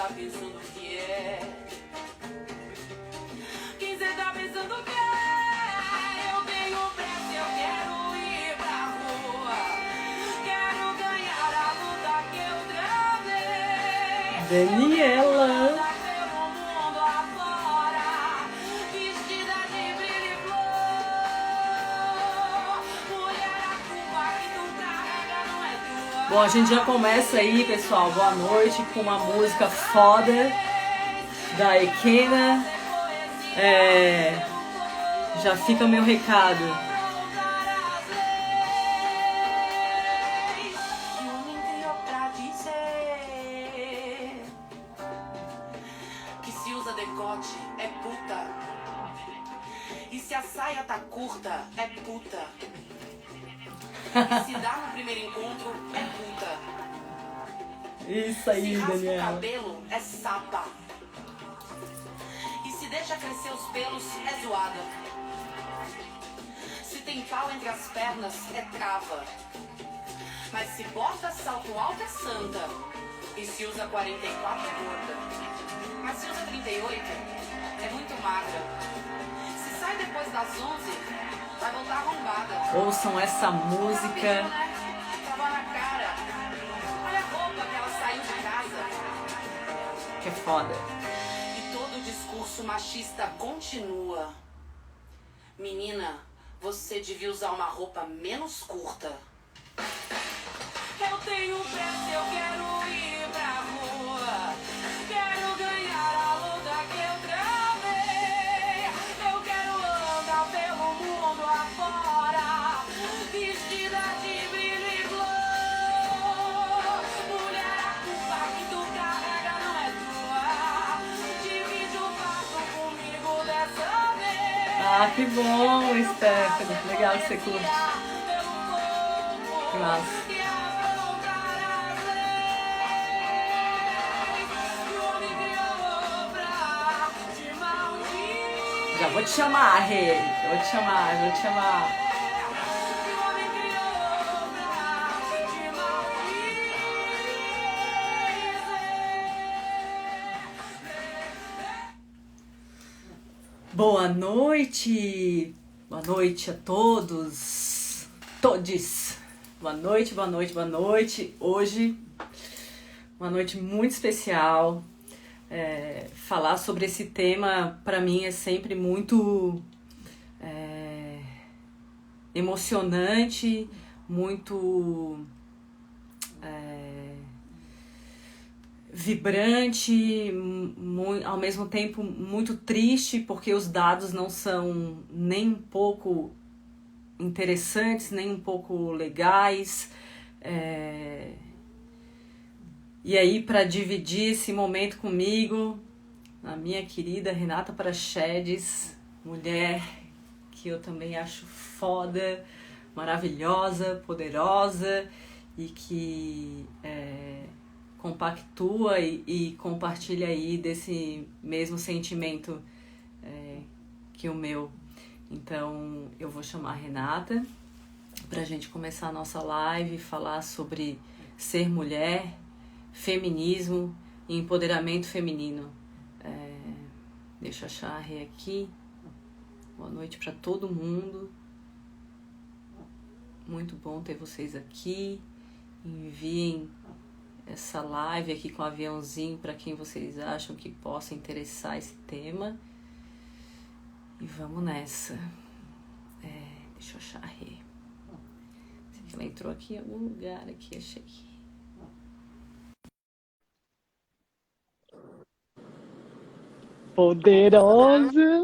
tá pensando que é? Quem cê tá pensando que é? Eu tenho pressa, eu quero ir pra rua. Quero ganhar a luta que eu travei. Daniela! Pelo mundo afora, vestida de brilho e flor. Mulher, a culpa que tu carrega não é tua. Bom, a gente já começa aí, pessoal. Boa noite com uma música foda da Ekena. Já fica o meu recado. Que o homem criou pra dizer que se usa decote é puta. E se a saia tá curta é puta. E se dá no primeiro encontro é puta. Isso Se aí, raspa o Daniela. cabelo é sapa. E se deixa crescer os pelos é zoada. Se tem pau entre as pernas é trava. Mas se bota salto alto é santa. E se usa 44 é gorda. Mas se usa 38 é muito magra. Se sai depois das 11 vai voltar arrombada. Ouçam essa música. Tava na cara. Olha a roupa que ela saiu de casa. Que é foda. E todo o discurso machista continua. Menina, você devia usar uma roupa menos curta. Eu tenho pressa, eu quero ir pra rua. Quero ganhar a luta que eu travei. Eu quero andar pelo mundo afora, vestida de brilho e flor. Mulher, a culpa que tu carrega não é tua. Divide o quarto comigo dessa vez. Ah, que bom, Stephanie. Legal que você curte. Que massa. Já vou te chamar, Rei. Eu vou te chamar. Boa noite a todos, todes. Boa noite. Hoje, uma noite muito especial. Falar sobre esse tema, para mim, é sempre muito emocionante, muito vibrante, ao mesmo tempo muito triste, porque os dados não são nem um pouco interessantes, nem um pouco legais. E aí, para dividir esse momento comigo, a minha querida Renata Praxedes, mulher que eu também acho foda, maravilhosa, poderosa e que compactua e compartilha aí desse mesmo sentimento que o meu. Então, eu vou chamar a Renata pra gente começar a nossa live e falar sobre ser mulher, feminismo e empoderamento feminino. Deixa eu achar a Rê aqui. Boa noite para todo mundo. Muito bom ter vocês aqui. Enviem essa live aqui com o aviãozinho para quem vocês acham que possa interessar esse tema. E vamos nessa. Deixa eu achar a Rê. Sei que ela entrou aqui em algum lugar aqui, achei. Poderosa!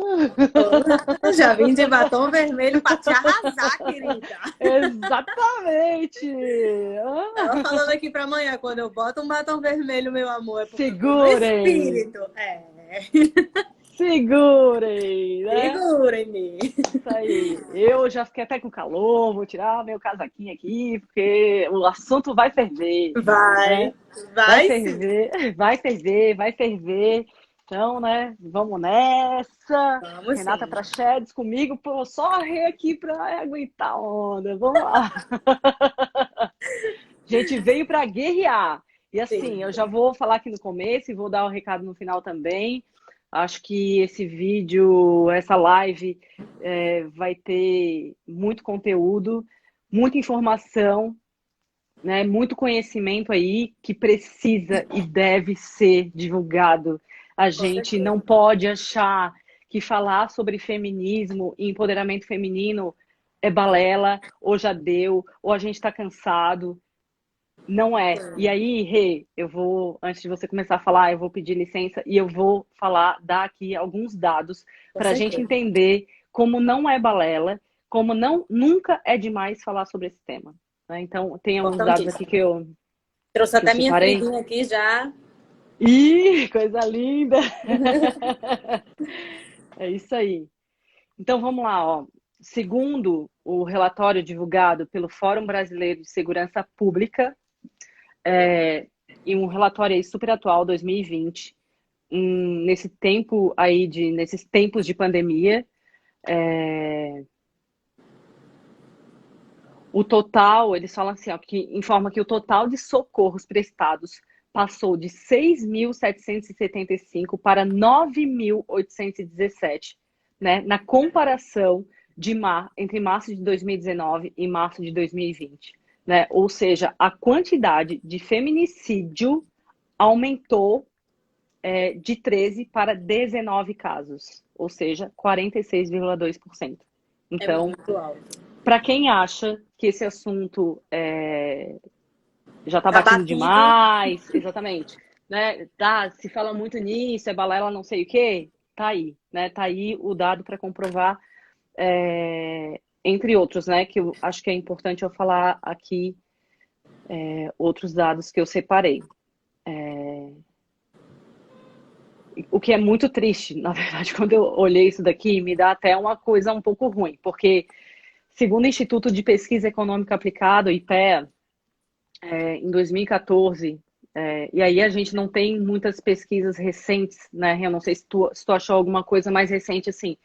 Olá, já vim de batom vermelho pra te arrasar, querida. Exatamente! Tava falando aqui pra amanhã, quando eu boto um batom vermelho, meu amor, é porque Segurem! espírito. Segurem, né? Segurem-me. Isso aí. Eu já fiquei até com calor, vou tirar meu casaquinho aqui, porque o assunto vai ferver. Vai, Né? vai sim. ferver, vai ferver. Então, né, vamos nessa. Vamos Renata sim. Praxedes comigo, pô, só Rê aqui pra aguentar a onda. Vamos lá. A gente veio para guerrear. E assim, eu já vou falar aqui no começo e vou dar o recado no final também. Acho que esse vídeo, essa live, vai ter muito conteúdo, muita informação, né? Muito conhecimento aí que precisa e deve ser divulgado. A gente não pode achar que falar sobre feminismo e empoderamento feminino é balela, ou já deu, ou a gente está cansado. Não é. E aí, Rê, eu vou, antes de você começar a falar, eu vou pedir licença e eu vou dar aqui alguns dados para a gente entender como não é balela, como nunca é demais falar sobre esse tema. Né? Então, tem alguns dados aqui que eu trouxe até minha separei. filhinha aqui já. Ih, coisa linda! É isso aí. Então, vamos lá, ó. Segundo o relatório divulgado pelo Fórum Brasileiro de Segurança Pública, e um relatório aí super atual, 2020, nesses tempos de pandemia, o total, eles falam assim, ó, que informa que o total de socorros prestados passou de 6.775 para 9.817, né, na comparação entre março de 2019 e março de 2020. Né? Ou seja, a quantidade de feminicídio aumentou de 13 para 19 casos, ou seja, 46,2%. Então, para quem acha que esse assunto já está batido demais, exatamente, né? Se fala muito nisso, é balela não sei o quê, tá aí, né? Tá aí o dado para comprovar, entre outros, né? Que eu acho que é importante eu falar aqui outros dados que eu separei. O que é muito triste, na verdade, quando eu olhei isso daqui, me dá até uma coisa um pouco ruim, porque segundo o Instituto de Pesquisa Econômica Aplicada, o IPEA, em 2014, e aí a gente não tem muitas pesquisas recentes, né? Eu não sei se tu achou alguma coisa mais recente assim,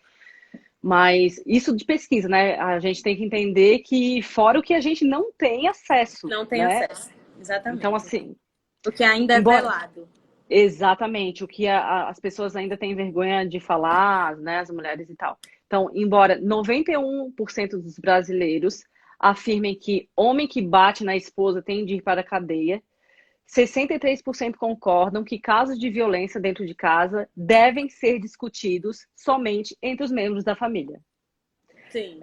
mas isso de pesquisa, né? A gente tem que entender que fora o que a gente não tem acesso. Não tem acesso, exatamente. Então, assim... O que ainda é velado. Exatamente, o que as pessoas ainda têm vergonha de falar, né, as mulheres e tal. Então, embora 91% dos brasileiros afirmem que homem que bate na esposa tem de ir para a cadeia, 63% concordam que casos de violência dentro de casa devem ser discutidos somente entre os membros da família. Sim.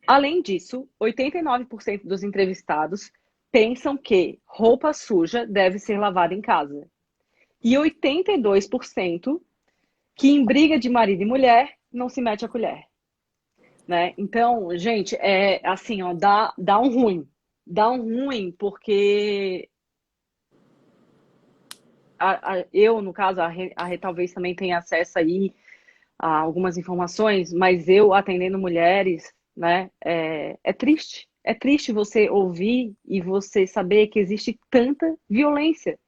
Além disso, 89% dos entrevistados pensam que roupa suja deve ser lavada em casa. E 82% que em briga de marido e mulher não se mete a colher. Né? Então, gente, assim, ó, dá um ruim. Dá um ruim porque eu, no caso, a Rê talvez também tenha acesso aí a algumas informações, mas eu atendendo mulheres, né, é triste. É triste você ouvir e você saber que existe tanta violência.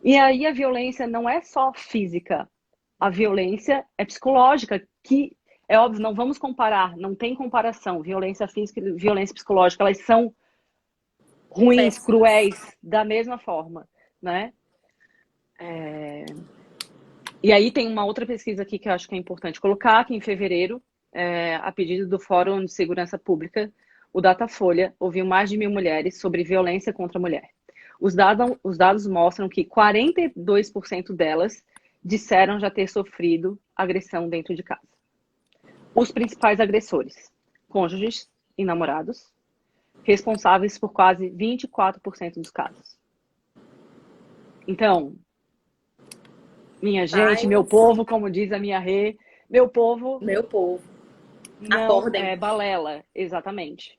E aí a violência não é só física, a violência é psicológica, que é óbvio, não vamos comparar, não tem comparação. Violência física e violência psicológica, elas são ruins, cruéis, da mesma forma, né? E aí tem uma outra pesquisa aqui que eu acho que é importante colocar, que em fevereiro, a pedido do Fórum de Segurança Pública, o Datafolha ouviu mais de 1.000 mulheres sobre violência contra a mulher. Os dados mostram que 42% delas disseram já ter sofrido agressão dentro de casa. Os principais agressores, cônjuges e namorados, responsáveis por quase 24% dos casos. Então, minha gente, meu povo, como diz a minha Rê, meu povo não acordem. É balela, exatamente.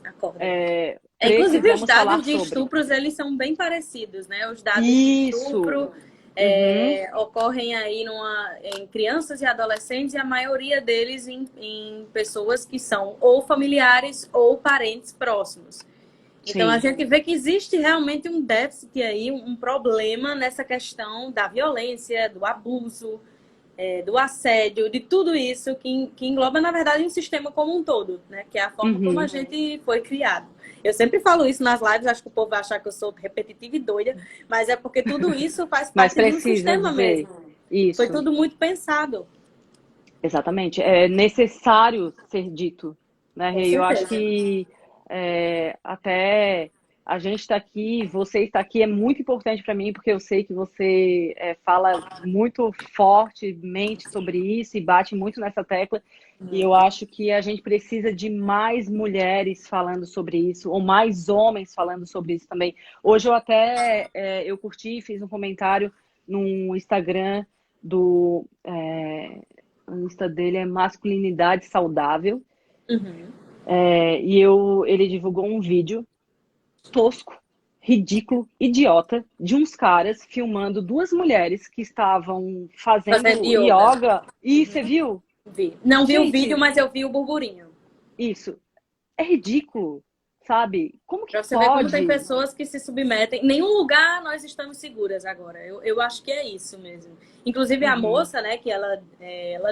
Acordem. Inclusive, os dados de estupros, eles são bem parecidos, né? Os dados de estupro ocorrem aí em crianças e adolescentes, e a maioria deles em pessoas que são ou familiares ou parentes próximos. Então, a gente vê que existe realmente um déficit aí, um problema nessa questão da violência, do abuso. do assédio, de tudo isso que engloba, na verdade, um sistema como um todo, né? Que é a forma como a gente foi criado. Eu sempre falo isso nas lives, acho que o povo vai achar que eu sou repetitiva e doida, mas é porque tudo isso faz parte de um sistema mesmo. Isso. Foi tudo muito pensado. Exatamente. É necessário ser dito, né, Rei? Eu acho que até a gente está aqui, você está aqui, é muito importante para mim, porque eu sei que você fala muito fortemente sobre isso e bate muito nessa tecla. E eu acho que a gente precisa de mais mulheres falando sobre isso, ou mais homens falando sobre isso também. Hoje eu curti, fiz um comentário no Instagram o Insta dele é Masculinidade Saudável. E ele divulgou um vídeo tosco, ridículo, idiota, de uns caras filmando duas mulheres que estavam fazendo yoga. E você viu? Vi. Não vi o vídeo, mas eu vi o burburinho. Isso. É ridículo, sabe? Como que pra você pode? ver como tem pessoas que se submetem. Em nenhum lugar nós estamos seguras agora. Eu acho que é isso mesmo. Inclusive a moça, né, que ela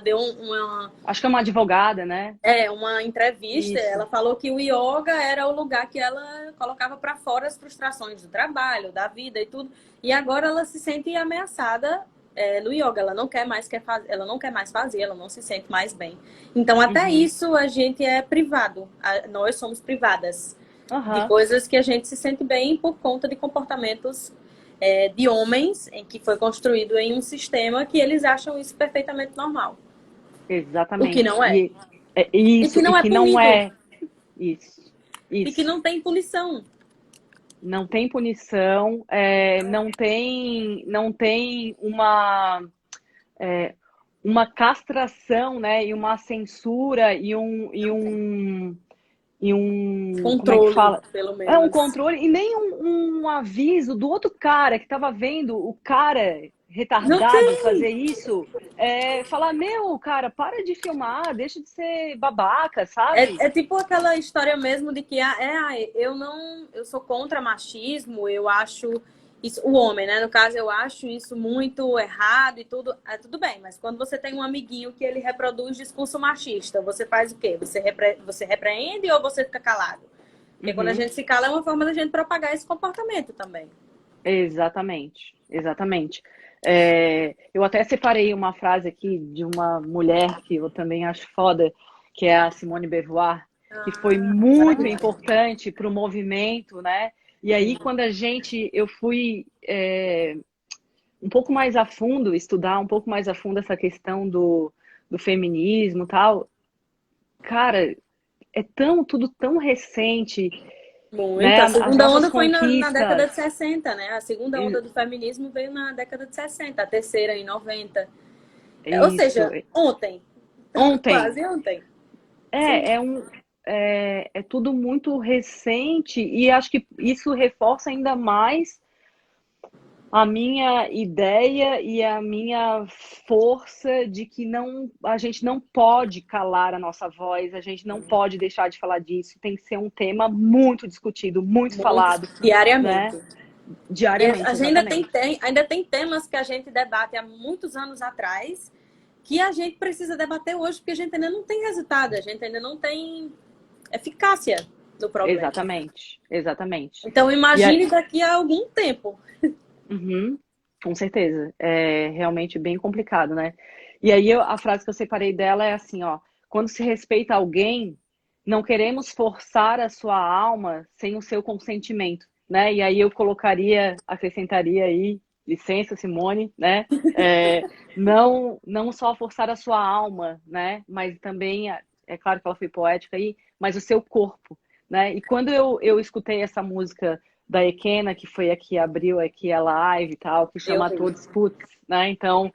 deu uma... Acho que é uma advogada, né? Uma entrevista. Isso. Ela falou que o yoga era o lugar que ela colocava para fora as frustrações do trabalho, da vida e tudo. E agora ela se sente ameaçada no yoga. Ela não quer mais fazer, ela não se sente mais bem. Então, até isso a gente é privado. Nós somos privadas de coisas que a gente se sente bem por conta de comportamentos de homens em que foi construído em um sistema que eles acham isso perfeitamente normal. Exatamente. O que não é. Isso, e que não é punido. Isso. E que não tem punição. Não tem punição, não tem uma castração, né? E uma censura e um controle, como é que fala? Pelo menos. Um controle e nem um aviso do outro cara que estava vendo o cara retardado fazer isso, falar, cara, para de filmar, deixa de ser babaca, sabe? É tipo aquela história mesmo de que eu sou contra machismo, eu acho isso, o homem, né? No caso, eu acho isso muito errado e tudo. Tudo bem, mas quando você tem um amiguinho que ele reproduz discurso machista, você faz o quê? Você repreende ou você fica calado? Porque quando a gente se cala é uma forma da gente propagar esse comportamento também. Exatamente. Eu até separei uma frase aqui de uma mulher que eu também acho foda, que é a Simone de Beauvoir, que foi muito importante para o movimento, né? E aí, quando eu fui um pouco mais a fundo, estudar um pouco mais a fundo essa questão do feminismo e tal, cara, tudo tão recente. Muito. Né? A segunda onda foi na década de 60, né? A segunda onda do feminismo veio na década de 60, a terceira em 90. Ou seja, ontem. Quase ontem. É tudo muito recente e acho que isso reforça ainda mais a minha ideia e a minha força de que a gente não pode calar a nossa voz, a gente não pode deixar de falar disso. Tem que ser um tema muito discutido, muito falado. Diariamente. Né? Diariamente, a gente ainda tem temas que a gente debate há muitos anos atrás que a gente precisa debater hoje, porque a gente ainda não tem resultado, a gente ainda não tem eficácia do problema. Exatamente. Então, imagine daqui a algum tempo. Com certeza. É realmente bem complicado, né? E aí a frase que eu separei dela é assim, ó. Quando se respeita alguém, não queremos forçar a sua alma sem o seu consentimento, né? E aí eu acrescentaria aí, licença, Simone, né? Não só forçar a sua alma, né? Mas também, é claro que ela foi poética aí, mas o seu corpo, né? E quando eu escutei essa música da Ekena, que foi a que abriu aqui a live e tal, que chama Todos Puts, né? Então,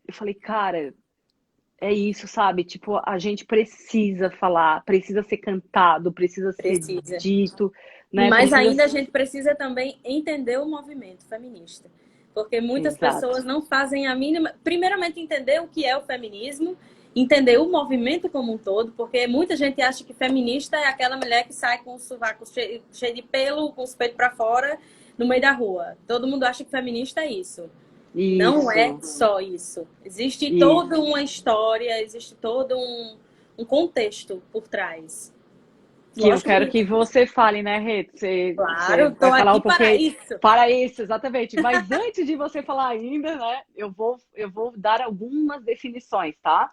eu falei, cara, é isso, sabe? Tipo, a gente precisa falar, precisa ser cantado, precisa ser dito, né? Mas ainda a gente precisa também entender o movimento feminista. Porque muitas pessoas não fazem a mínima... Primeiramente, entender o que é o feminismo, entender o movimento como um todo, porque muita gente acha que feminista é aquela mulher que sai com o sovaco cheio de pelo, com os peitos para fora, no meio da rua. Todo mundo acha que feminista é isso. Não é só isso. Existe toda uma história, existe todo um contexto por trás. Que eu quero que você fale, né, Rê? Claro, você vai falar aqui um pouquinho para isso. Para isso, exatamente. Mas antes de você falar ainda, né, eu vou dar algumas definições, tá?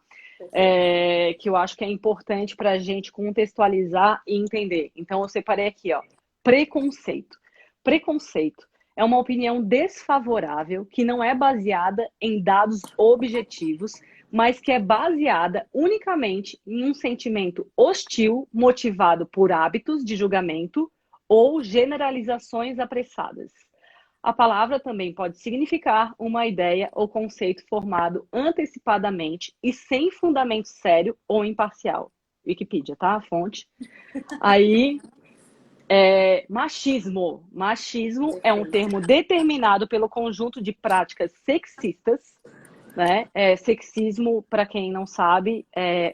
Que eu acho que é importante para a gente contextualizar e entender. Então, eu separei aqui, ó. Preconceito. Preconceito é uma opinião desfavorável que não é baseada em dados objetivos, mas que é baseada unicamente em um sentimento hostil motivado por hábitos de julgamento ou generalizações apressadas. A palavra também pode significar uma ideia ou conceito formado antecipadamente e sem fundamento sério ou imparcial. Wikipedia, tá? A fonte. Aí, machismo. Machismo é um termo determinado pelo conjunto de práticas sexistas, né? Sexismo, para quem não sabe,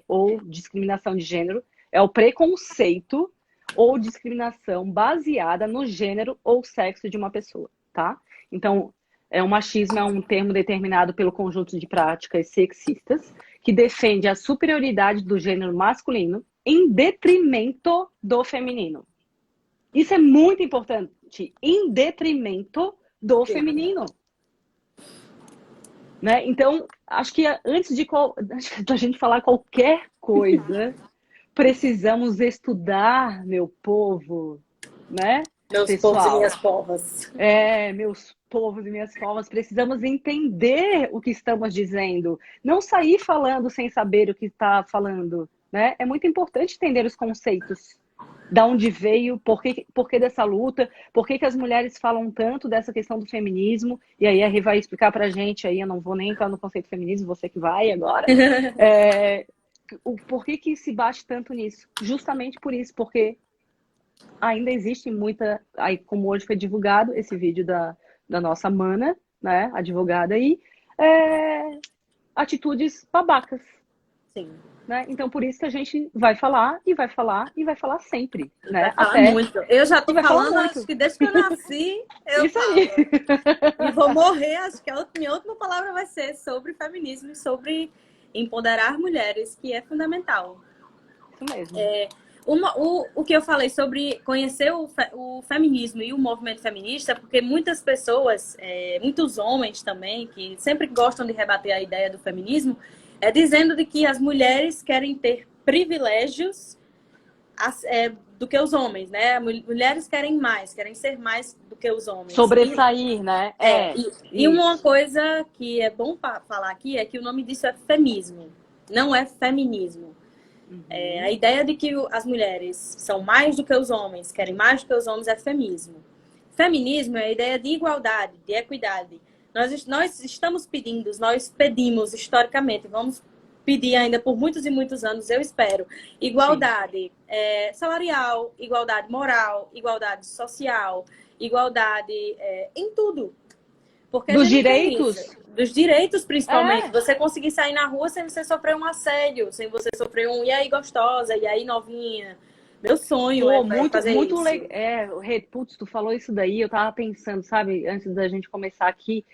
ou discriminação de gênero, é o preconceito ou discriminação baseada no gênero ou sexo de uma pessoa, tá? Então, o machismo é um termo determinado pelo conjunto de práticas sexistas que defende a superioridade do gênero masculino em detrimento do feminino. Isso é muito importante, em detrimento do feminino. Né? Então, acho que antes da gente falar qualquer coisa, precisamos estudar, meu povo, né? Meus povos e minhas povas. Meus povos e minhas povas, precisamos entender o que estamos dizendo. Não sair falando sem saber o que está falando, né? É muito importante entender os conceitos. Da onde veio, por que dessa luta, por que as mulheres falam tanto dessa questão do feminismo, e aí a Rê vai explicar pra gente, aí eu não vou nem entrar no conceito de feminismo, você que vai agora, por que se bate tanto nisso? Justamente por isso, porque ainda existe muita, aí como hoje foi divulgado esse vídeo da nossa mana, né, advogada aí, atitudes babacas. Sim. Né? Então, por isso que a gente vai falar, e vai falar, e vai falar sempre. Né? Vai falar muito. Eu já tô falando, acho que desde que eu nasci, eu isso falo. Aí. E vou morrer, acho que minha última palavra vai ser sobre feminismo e sobre empoderar mulheres, que é fundamental. Isso mesmo. O que eu falei sobre conhecer o feminismo e o movimento feminista, porque muitas pessoas, muitos homens também, que sempre gostam de rebater a ideia do feminismo, dizendo de que as mulheres querem ter privilégios do que os homens, né? Mulheres querem ser mais do que os homens. Sobressair, né? E uma coisa que é bom falar aqui é que o nome disso é feminismo, não é feminismo. Uhum. A ideia de que as mulheres são mais do que os homens, querem mais do que os homens, é feminismo. Feminismo é a ideia de igualdade, de equidade. Nós estamos pedindo, nós pedimos historicamente, vamos pedir ainda por muitos e muitos anos, eu espero, igualdade salarial, igualdade moral, igualdade social, igualdade em tudo. Porque dos direitos? Dos direitos, principalmente. Você conseguir sair na rua sem você sofrer um assédio, sem você sofrer e aí gostosa, e aí novinha. Meu sonho fazer muito isso. Legal. Putz, tu falou isso daí, eu tava pensando, sabe, antes da gente começar aqui,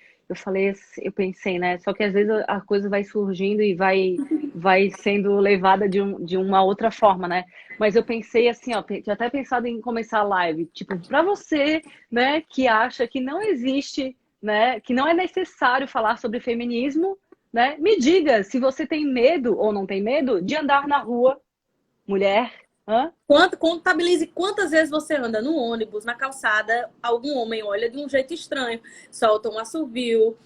eu pensei, né? Só que às vezes a coisa vai surgindo e vai sendo levada de uma outra forma, né? Mas eu pensei assim, ó, tinha até pensado em começar a live, tipo, pra você, né, que acha que não existe, né, que não é necessário falar sobre feminismo, né? Me diga se você tem medo ou não tem medo de andar na rua, mulher. Contabilize quantas vezes você anda no ônibus, na calçada, algum homem olha de um jeito estranho, solta um assobio,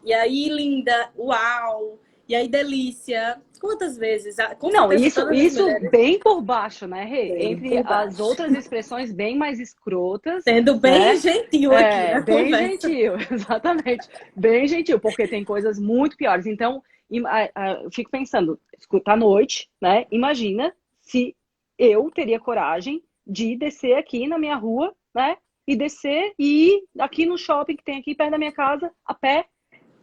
e aí linda, uau, e aí delícia. Quantas vezes? Não, isso bem por baixo, né, Rê? Entre as outras expressões bem mais escrotas. Sendo bem gentil aqui, né? Bem gentil, exatamente. Bem gentil, porque tem coisas muito piores. Então, eu fico pensando, escuta à noite, né? Imagina se eu teria coragem de descer aqui na minha rua, né? E descer e ir aqui no shopping que tem aqui perto da minha casa, a pé,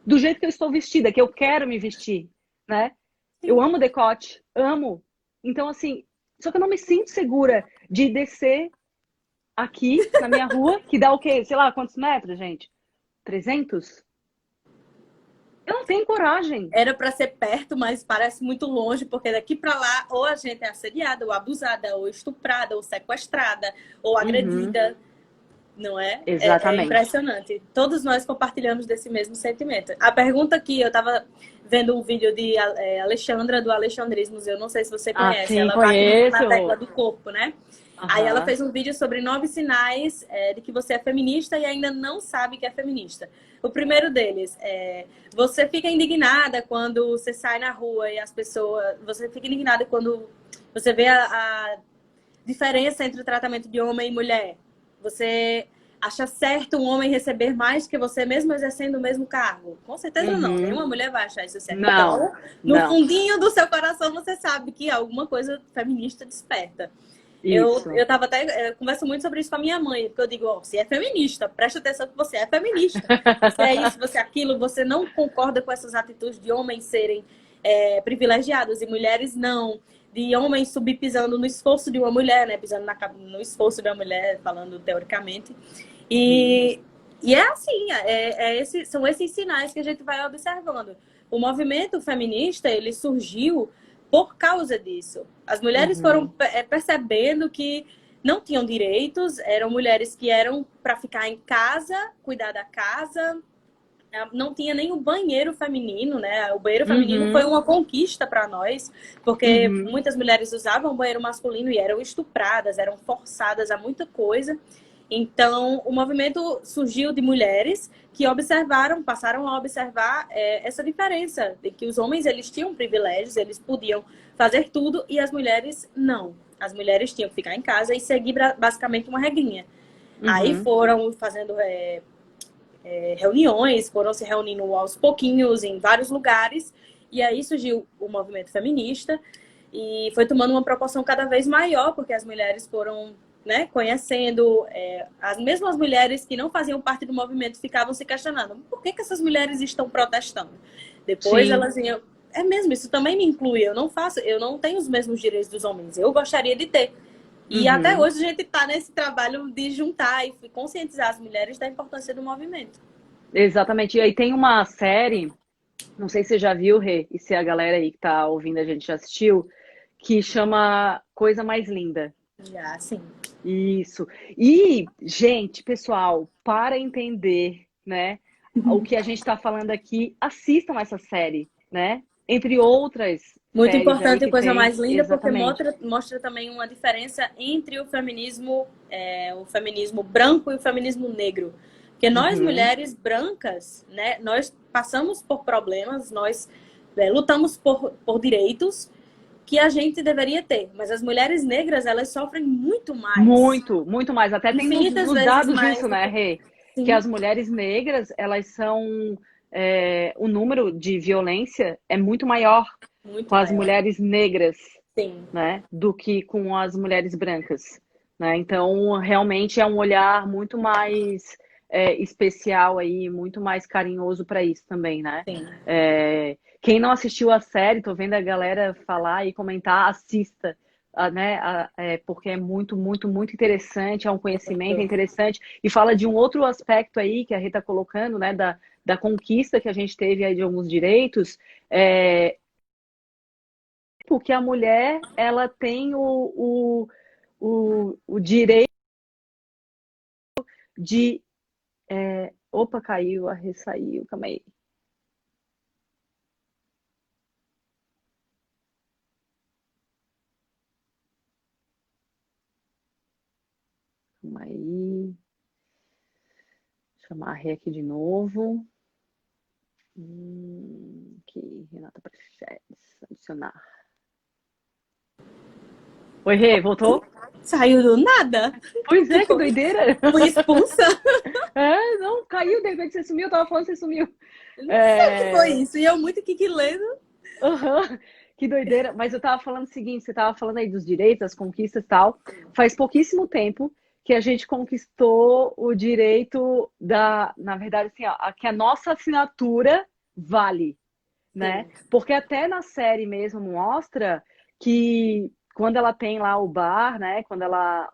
do jeito que eu estou vestida, que eu quero me vestir, né? Eu amo decote, amo. Então, assim, só que eu não me sinto segura de descer aqui na minha rua, que dá o quê? Sei lá, quantos metros, gente? 300? Eu não tenho coragem. Era para ser perto, mas parece muito longe, porque daqui para lá ou a gente é assediada, ou abusada, ou estuprada, ou sequestrada, ou agredida. Não é? Exatamente. É impressionante. Todos nós compartilhamos desse mesmo sentimento. A pergunta que eu estava vendo um vídeo de Alexandra, do Alexandrismos, eu não sei se você conhece. Sim, ela conheço. bate na tecla do corpo, né? Aí ela fez um vídeo sobre 9 sinais de que você é feminista e ainda não sabe que é feminista. O primeiro deles é: você fica indignada quando você sai na rua e as pessoas... Você fica indignada quando você vê a diferença entre o tratamento de homem e mulher. Você acha certo um homem receber mais que você, mesmo exercendo o mesmo cargo? Com certeza não. Nenhuma mulher vai achar isso certo. Não, então, no fundinho do seu coração, você sabe que alguma coisa feminista desperta. Eu converso muito sobre isso com a minha mãe, porque eu digo, você é feminista, presta atenção que você é feminista. Você é isso, você é aquilo, você não concorda com essas atitudes de homens serem privilegiados e mulheres não. De homens subir pisando no esforço de uma mulher, né? Pisando no esforço de uma mulher, falando teoricamente. E é assim, são esses sinais que a gente vai observando. O movimento feminista, ele surgiu por causa disso. As mulheres foram percebendo que não tinham direitos, eram mulheres que eram para ficar em casa, cuidar da casa. Não tinha nem o banheiro feminino, né? O banheiro feminino foi uma conquista para nós, porque muitas mulheres usavam o banheiro masculino e eram estupradas, eram forçadas a muita coisa. Então, o movimento surgiu de mulheres que passaram a observar essa diferença, de que os homens eles tinham privilégios, eles podiam fazer tudo e as mulheres não. As mulheres tinham que ficar em casa e seguir basicamente uma regrinha. Aí foram fazendo reuniões, foram se reunindo aos pouquinhos em vários lugares, e aí surgiu o movimento feminista e foi tomando uma proporção cada vez maior, porque as mulheres foram conhecendo, as mesmas mulheres que não faziam parte do movimento ficavam se questionando, por que essas mulheres estão protestando? Depois elas iam, é mesmo, isso também me inclui, eu não tenho os mesmos direitos dos homens, eu gostaria de ter. E até hoje a gente está nesse trabalho de juntar e conscientizar as mulheres da importância do movimento. Exatamente. E aí tem uma série, não sei se você já viu, Rê, e se a galera aí que tá ouvindo a gente já assistiu, que chama Coisa Mais Linda. Já, sim. Isso. E, gente, pessoal, para entender, né, o que a gente está falando aqui, assistam essa série, né? Entre outras. Muito importante e Coisa Mais Linda, exatamente, porque mostra também uma diferença entre o feminismo branco e o feminismo negro. Porque nós, mulheres brancas, né, nós passamos por problemas, nós lutamos por direitos que a gente deveria ter. Mas as mulheres negras, elas sofrem muito mais. Muito mais. Até tem nos dados disso, né, Rê? Que as mulheres negras, elas são... o número de violência é muito maior com as mulheres negras, né, do que com as mulheres brancas, né? Então, realmente é um olhar muito mais especial aí, muito mais carinhoso para isso também, né? Quem não assistiu a série, tô vendo a galera falar e comentar, assista, né? Porque é muito, muito, muito interessante, é um conhecimento interessante e fala de um outro aspecto aí que a Rê tá colocando, né? Da conquista que a gente teve aí de alguns direitos, porque a mulher, ela tem o direito de... Opa, caiu, a Rê saiu, calma aí. Calma aí. Chamar a Rê aqui de novo. Aqui, Renata Prachedes, adicionar. Oi, Rê, voltou? Saiu do nada. Pois é, que doideira. Fui expulsa. Não, caiu, de repente você sumiu, eu tava falando, você sumiu. Não sei o que foi isso, e eu muito quiquilendo. Que doideira, mas eu tava falando o seguinte, você tava falando aí dos direitos, das conquistas e tal. Faz pouquíssimo tempo que a gente conquistou o direito na verdade, assim, ó, que a nossa assinatura vale, né? Porque até na série mesmo mostra que quando ela tem lá o bar, né? Quando ela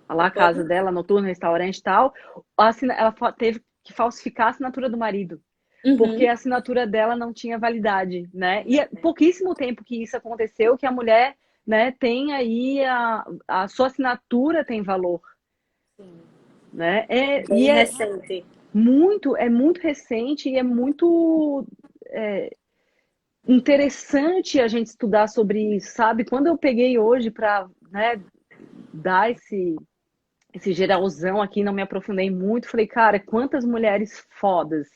lá a casa dela, noturno, restaurante e tal, ela teve que falsificar a assinatura do marido. Porque a assinatura dela não tinha validade, né? E é pouquíssimo tempo que isso aconteceu, que a mulher, né, tem aí a sua assinatura tem valor. Sim. Né? Bem recente. É muito recente e é muito interessante a gente estudar sobre isso, sabe? Quando eu peguei hoje para, né, dar esse geralzão aqui, não me aprofundei muito, falei, cara, quantas mulheres fodas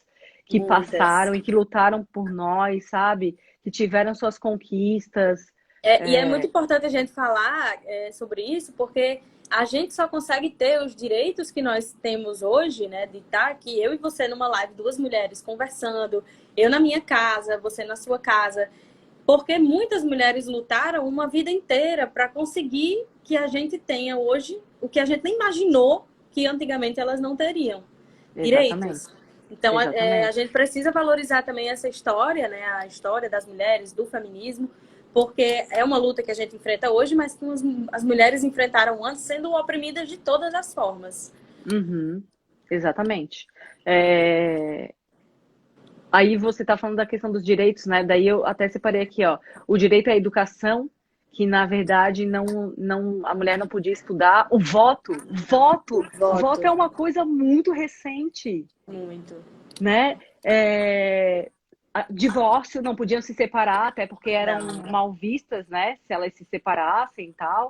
que Muitas. passaram e que lutaram por nós, sabe? Que tiveram suas conquistas. E é muito importante a gente falar sobre isso, porque a gente só consegue ter os direitos que nós temos hoje, né? De estar aqui, eu e você numa live, duas mulheres conversando, eu na minha casa, você na sua casa, porque muitas mulheres lutaram uma vida inteira para conseguir que a gente tenha hoje o que a gente nem imaginou que antigamente elas não teriam. Direitos. Então, a gente precisa valorizar também essa história, né? A história das mulheres, do feminismo, porque é uma luta que a gente enfrenta hoje, mas que as mulheres enfrentaram antes, sendo oprimidas de todas as formas. Exatamente. Aí você está falando da questão dos direitos, né? Daí eu até separei aqui, ó, o direito à educação, que na verdade a mulher não podia estudar. O voto é uma coisa muito recente. Muito. Né? Divórcio, não podiam se separar, até porque eram mal vistas, né? Se elas se separassem e tal.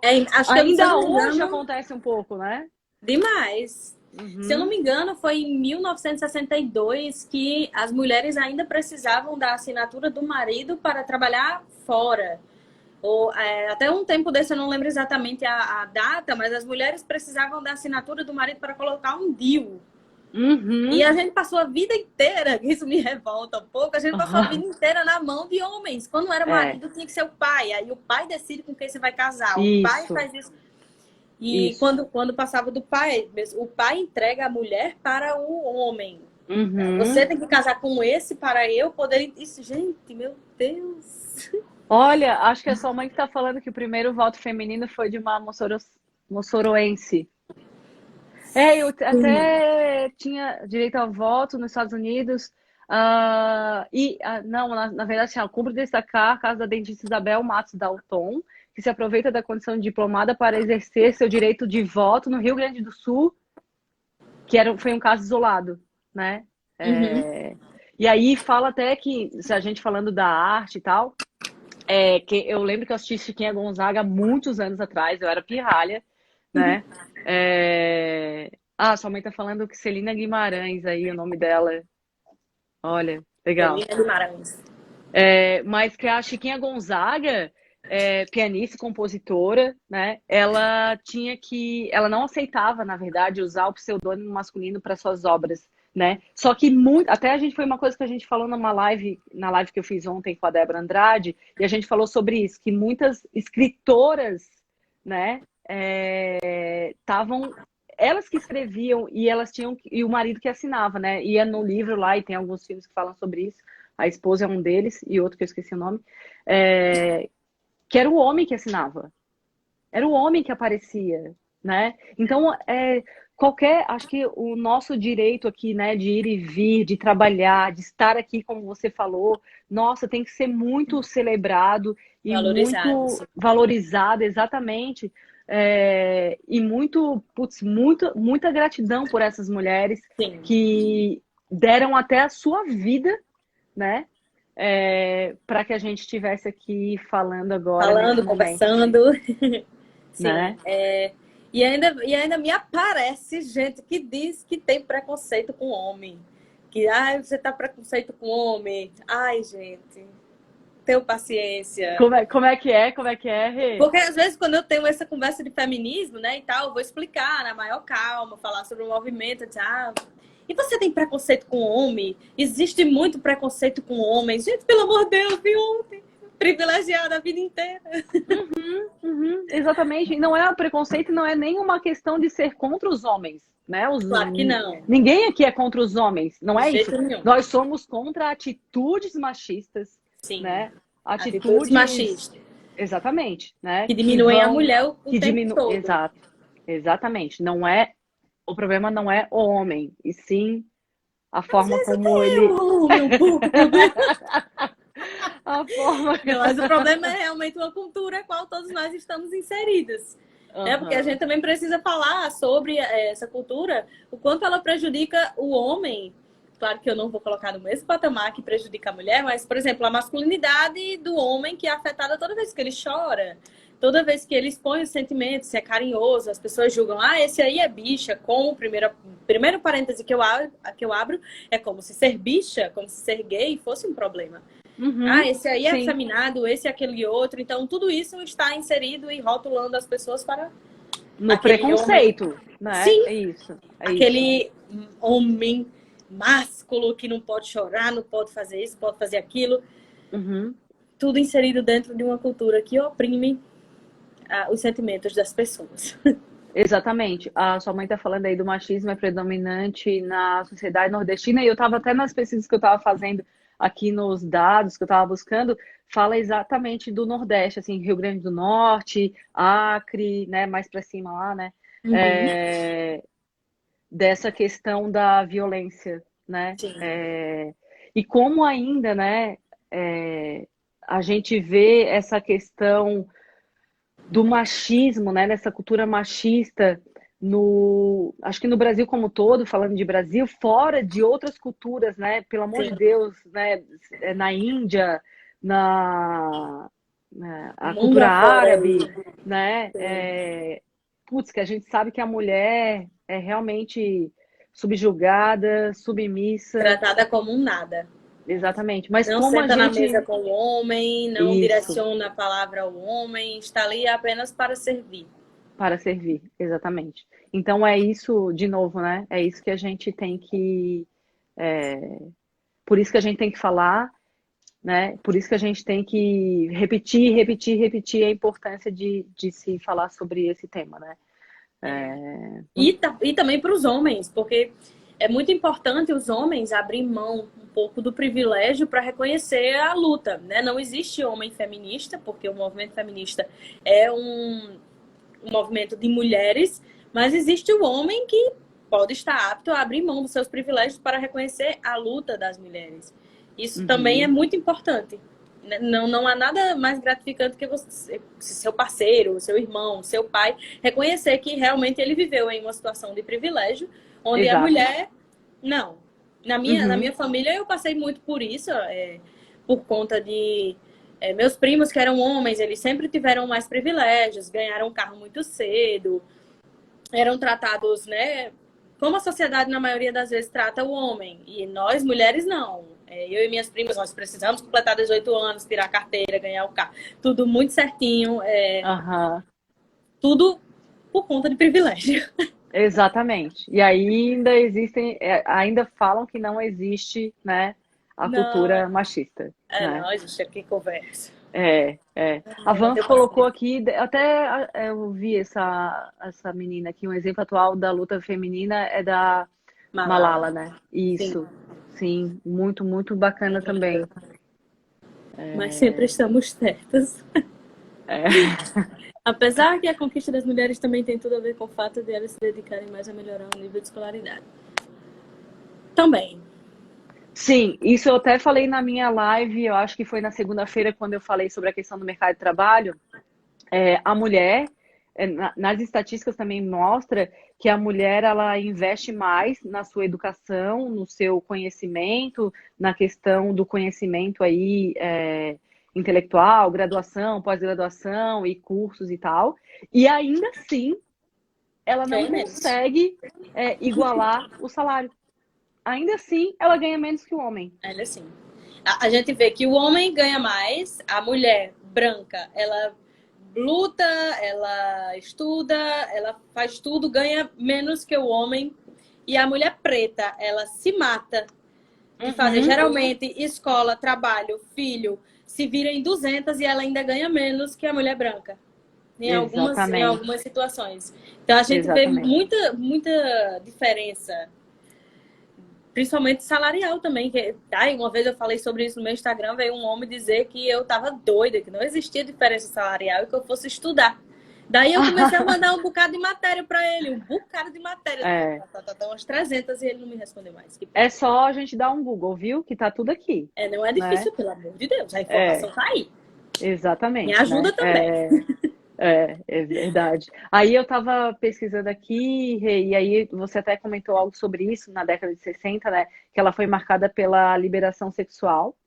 Ainda hoje acontece um pouco, né? Demais. Se eu não me engano, foi em 1962 que as mulheres ainda precisavam da assinatura do marido para trabalhar fora. Até um tempo desse, eu não lembro exatamente a data, mas as mulheres precisavam da assinatura do marido para colocar um DIU. E a gente passou a vida inteira, isso me revolta um pouco, a gente passou a vida inteira na mão de homens. Quando era marido, tinha que ser o pai. Aí o pai decide com quem você vai casar. O pai faz isso. E quando passava do pai, o pai entrega a mulher para o homem. Você tem que casar com esse para eu poder... Isso, gente, meu Deus. Olha, acho que a sua mãe que está falando que o primeiro voto feminino foi de uma moçoroense. Eu até tinha direito ao voto nos Estados Unidos. Não, na verdade, assim, cumpre destacar a caso da dentista Isabel Matos Dalton, que se aproveita da condição de diplomada para exercer seu direito de voto no Rio Grande do Sul, que foi um caso isolado, né? E aí fala até que, se a gente falando da arte e tal, que eu lembro que eu assisti Chiquinha Gonzaga muitos anos atrás, eu era pirralha, né? Sua mãe tá falando que Celina Guimarães aí, o nome dela. Olha, legal. Celina Guimarães. Mas que a Chiquinha Gonzaga, pianista e compositora, né? Ela não aceitava, na verdade, usar o pseudônimo masculino para suas obras, né? Só que até foi uma coisa que a gente falou na live que eu fiz ontem com a Débora Andrade, e a gente falou sobre isso, que muitas escritoras, né, elas que escreviam e elas tinham e o marido que assinava, né? Ia no livro lá e tem alguns filmes que falam sobre isso. A esposa é um deles e outro que eu esqueci o nome, que era o homem que assinava, era o homem que aparecia, né? Então acho que o nosso direito aqui, né, de ir e vir, de trabalhar, de estar aqui, como você falou, nossa, tem que ser muito celebrado e muito valorizado, exatamente. E muita gratidão por essas mulheres que deram até a sua vida, né? Para que a gente estivesse aqui falando agora. Conversando. Sim. Né? E ainda me aparece gente que diz que tem preconceito com homem. Que, você tá preconceito com homem. Ai, gente, tenham paciência. Como é que é, Rê? Porque às vezes quando eu tenho essa conversa de feminismo, né, e tal, eu vou explicar na maior calma, falar sobre o movimento, e você tem preconceito com homem? Existe muito preconceito com homens. Gente, pelo amor de Deus, vi ontem. Privilegiada a vida inteira. Exatamente. Não é preconceito, não é nem uma questão de ser contra os homens, né? Claro que não. Ninguém aqui é contra os homens, não é isso? Nenhum. Nós somos contra atitudes machistas, sim, né? Atitudes machistas. Exatamente, né? Que diminuem a mulher o tempo todo. Exato. Exatamente. Não é o problema não é o homem, e sim a forma como ele... um pouco, né? A forma... Não, mas o problema é realmente uma cultura a qual todos nós estamos inseridos. Né? Porque a gente também precisa falar sobre essa cultura, o quanto ela prejudica o homem. Claro que eu não vou colocar no mesmo patamar que prejudica a mulher, mas, por exemplo, a masculinidade do homem que é afetada toda vez que ele chora, toda vez que ele expõe os sentimentos, se é carinhoso, as pessoas julgam, esse aí é bicha, como primeiro parêntese que eu abro, é como se ser bicha, como se ser gay fosse um problema. Esse aí é afeminado, esse é aquele outro. Então, tudo isso está inserido e rotulando as pessoas para... No preconceito, homem... né? Sim. É isso. Aquele homem másculo que não pode chorar, não pode fazer isso, pode fazer aquilo. Tudo inserido dentro de uma cultura que oprime os sentimentos das pessoas. Exatamente. A sua mãe está falando aí do machismo é predominante na sociedade nordestina, e eu estava até nas pesquisas que eu estava fazendo aqui nos dados que eu estava buscando, fala exatamente do Nordeste, assim, Rio Grande do Norte, Acre, né, mais para cima lá, né, dessa questão da violência, né, e como ainda, né, a gente vê essa questão do machismo, né, dessa cultura machista, acho que no Brasil como um todo, falando de Brasil, fora de outras culturas, né, pelo amor de Deus, né, na Índia, a cultura árabe, né, que a gente sabe que a mulher é realmente subjugada, submissa. Tratada como um nada. Exatamente. Mas não como senta a gente... na mesa com o homem, não direciona a palavra ao homem, está ali apenas para servir. Para servir, exatamente. Então é isso, de novo, né? É isso que a gente tem que... por isso que a gente tem que falar, né? Por isso que a gente tem que repetir a importância de se falar sobre esse tema, né? E também para os homens, porque é muito importante os homens abrir mão um pouco do privilégio para reconhecer a luta, né? Não existe homem feminista, porque o movimento feminista é um movimento de mulheres, mas existe o homem que pode estar apto a abrir mão dos seus privilégios para reconhecer a luta das mulheres. Isso também é muito importante. Não há nada mais gratificante que você, seu parceiro, seu irmão, seu pai, reconhecer que realmente ele viveu em uma situação de privilégio, onde a mulher... Não. Na minha família eu passei muito por isso, por conta de... meus primos que eram homens, eles sempre tiveram mais privilégios, ganharam um carro muito cedo, eram tratados, né, como a sociedade na maioria das vezes trata o homem. E nós, mulheres, não. Eu e minhas primas, nós precisamos completar 18 anos, tirar a carteira, ganhar o carro. Tudo muito certinho. Tudo por conta de privilégio. Exatamente. E ainda existem, ainda falam que não existe, né, a cultura machista. Né? Não existe aqui conversa. A Van colocou aqui, até eu vi essa menina aqui, um exemplo atual da luta feminina é da Malala, né? Isso. Sim, muito, muito bacana também. Mas sempre estamos certas. Apesar que a conquista das mulheres também tem tudo a ver com o fato de elas se dedicarem mais a melhorar o nível de escolaridade. Também. Sim, isso eu até falei na minha live, eu acho que foi na segunda-feira, quando eu falei sobre a questão do mercado de trabalho. A mulher, nas estatísticas também mostra que a mulher ela investe mais na sua educação, no seu conhecimento, na questão do conhecimento aí intelectual, graduação, pós-graduação e cursos e tal. E ainda assim, ela não consegue igualar o salário. Ainda assim, ela ganha menos que o homem. Ainda assim. A gente vê que o homem ganha mais, a mulher branca, ela luta, ela estuda, ela faz tudo, ganha menos que o homem. E a mulher preta, ela se mata de fazer, geralmente, escola, trabalho, filho, se vira em 200 e ela ainda ganha menos que a mulher branca. Em algumas situações. Então, a gente vê muita diferença. Principalmente salarial também. Uma vez eu falei sobre isso no meu Instagram, veio um homem dizer que eu tava doida, que não existia diferença salarial e que eu fosse estudar. Daí eu comecei a mandar um bocado de matéria para ele, um bocado de matéria. Umas 300 e ele não me respondeu mais. É só a gente dar um Google, viu? Que tá tudo aqui. Não é difícil, pelo amor de Deus. A informação tá aí. Exatamente. Me ajuda também. É verdade. Aí eu tava pesquisando aqui, e aí você até comentou algo sobre isso na década de 60, né? Que ela foi marcada pela liberação sexual,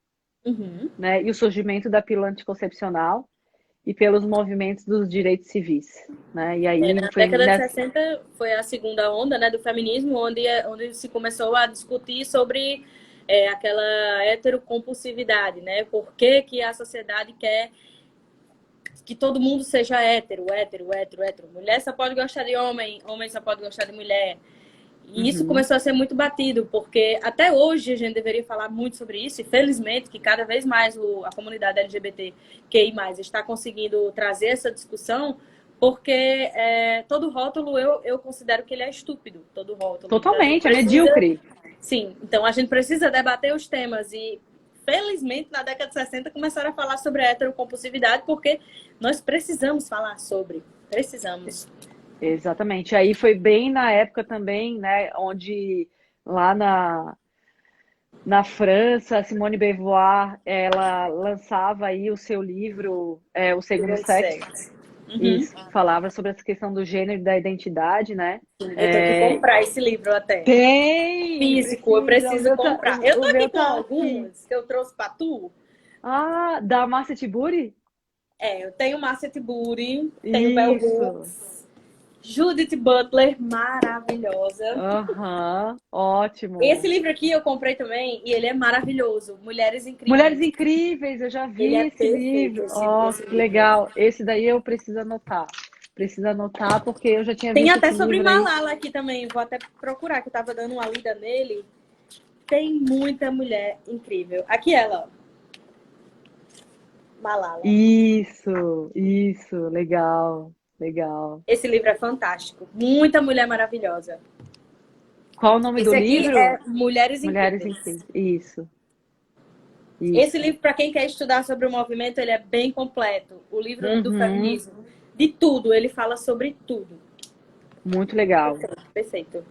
né? E o surgimento da pílula anticoncepcional e pelos movimentos dos direitos civis, né? E aí na década de 60 foi a segunda onda, né, do feminismo, onde se começou a discutir sobre aquela heterocompulsividade, né? Por que a sociedade quer que todo mundo seja hétero. Mulher só pode gostar de homem, homem só pode gostar de mulher. E isso começou a ser muito batido, porque até hoje a gente deveria falar muito sobre isso, e felizmente que cada vez mais a comunidade LGBTQI+, está conseguindo trazer essa discussão, porque todo rótulo eu considero que ele é estúpido, todo rótulo. Totalmente, é medíocre. Sim, então a gente precisa debater os temas, e felizmente na década de 60 começaram a falar sobre a heterocompulsividade, porque nós precisamos falar sobre, precisamos. Exatamente. Aí foi bem na época também, né, onde lá na França, Simone de Beauvoir, ela lançava aí o seu livro, O Segundo Sexo. Isso, falava sobre essa questão do gênero e da identidade, né? Eu tenho que comprar esse livro até. Tem! Físico, eu preciso comprar. Eu tô aqui com alguns que eu trouxe pra tu. Ah, da Marcia Tiburi? Eu tenho Marcia Tiburi, tenho Bell Hooks. Judith Butler, maravilhosa. Ótimo. Esse livro aqui eu comprei também e ele é maravilhoso. Mulheres Incríveis. Mulheres Incríveis, eu já vi esse livro. Que legal. Esse daí eu preciso anotar. Porque eu já tinha visto. Tem até esse sobre livro aí. Malala aqui também. Vou até procurar, que eu tava dando uma lida nele. Tem muita mulher incrível. Aqui ela, ó. Malala. Isso, legal. Esse livro é fantástico. Muita mulher maravilhosa. Qual o nome do livro? É Mulheres Incríveis. Isso. Esse livro, para quem quer estudar sobre o movimento, ele é bem completo. O livro do feminismo. De tudo, ele fala sobre tudo. Muito legal. Perfeito.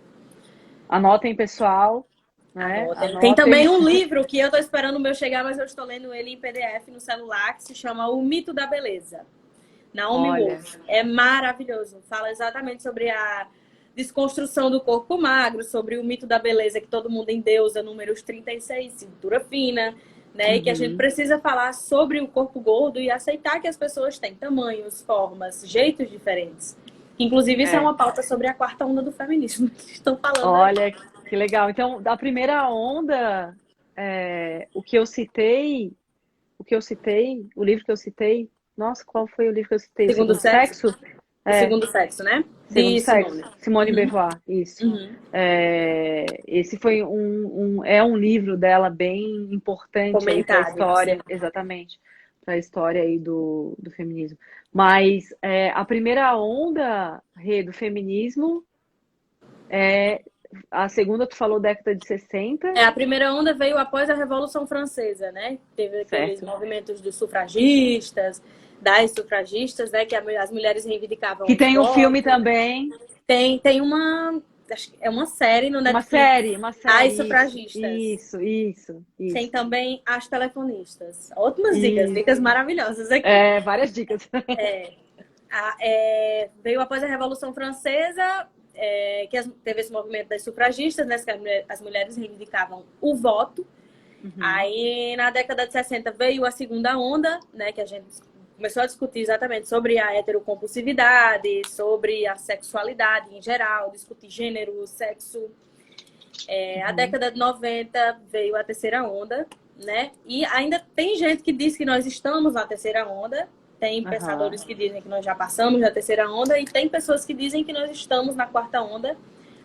Anotem, pessoal. Né? Tem também um livro que eu estou esperando o meu chegar, mas eu estou lendo ele em PDF no celular, que se chama O Mito da Beleza. Naomi Wolf. É maravilhoso. Fala exatamente sobre a desconstrução do corpo magro, sobre o mito da beleza que todo mundo endeusa, números 36, cintura fina, né? E que a gente precisa falar sobre o corpo gordo e aceitar que as pessoas têm tamanhos, formas, jeitos diferentes. Inclusive, isso é uma pauta sobre a quarta onda do feminismo que estão falando. Olha, que legal. Então, da primeira onda, o livro que eu citei, nossa, qual foi o livro que eu citei? Segundo Sexo? Segundo Sexo, né? Segundo Sexo. Simone de Beauvoir, isso. Esse foi um livro dela bem importante para a história, exatamente, para a história aí do feminismo. Mas a primeira onda, do feminismo, a segunda tu falou década de 60. A primeira onda veio após a Revolução Francesa, né? Teve aqueles movimentos dos sufragistas, das sufragistas, né? Que as mulheres reivindicavam. Que tem um filme também. Tem uma série no Netflix. Uma série. As sufragistas. Isso. Tem também as telefonistas. Ótimas dicas maravilhosas aqui. Várias dicas. Veio após a Revolução Francesa, que teve esse movimento das sufragistas, né? Que as mulheres reivindicavam o voto. Aí, na década de 60, veio a segunda onda, né? Que a gente começou a discutir exatamente sobre a heterocompulsividade, sobre a sexualidade em geral, discutir gênero, sexo. A década de 90 veio a terceira onda, né? E ainda tem gente que diz que nós estamos na terceira onda. Tem pensadores que dizem que nós já passamos da terceira onda e tem pessoas que dizem que nós estamos na quarta onda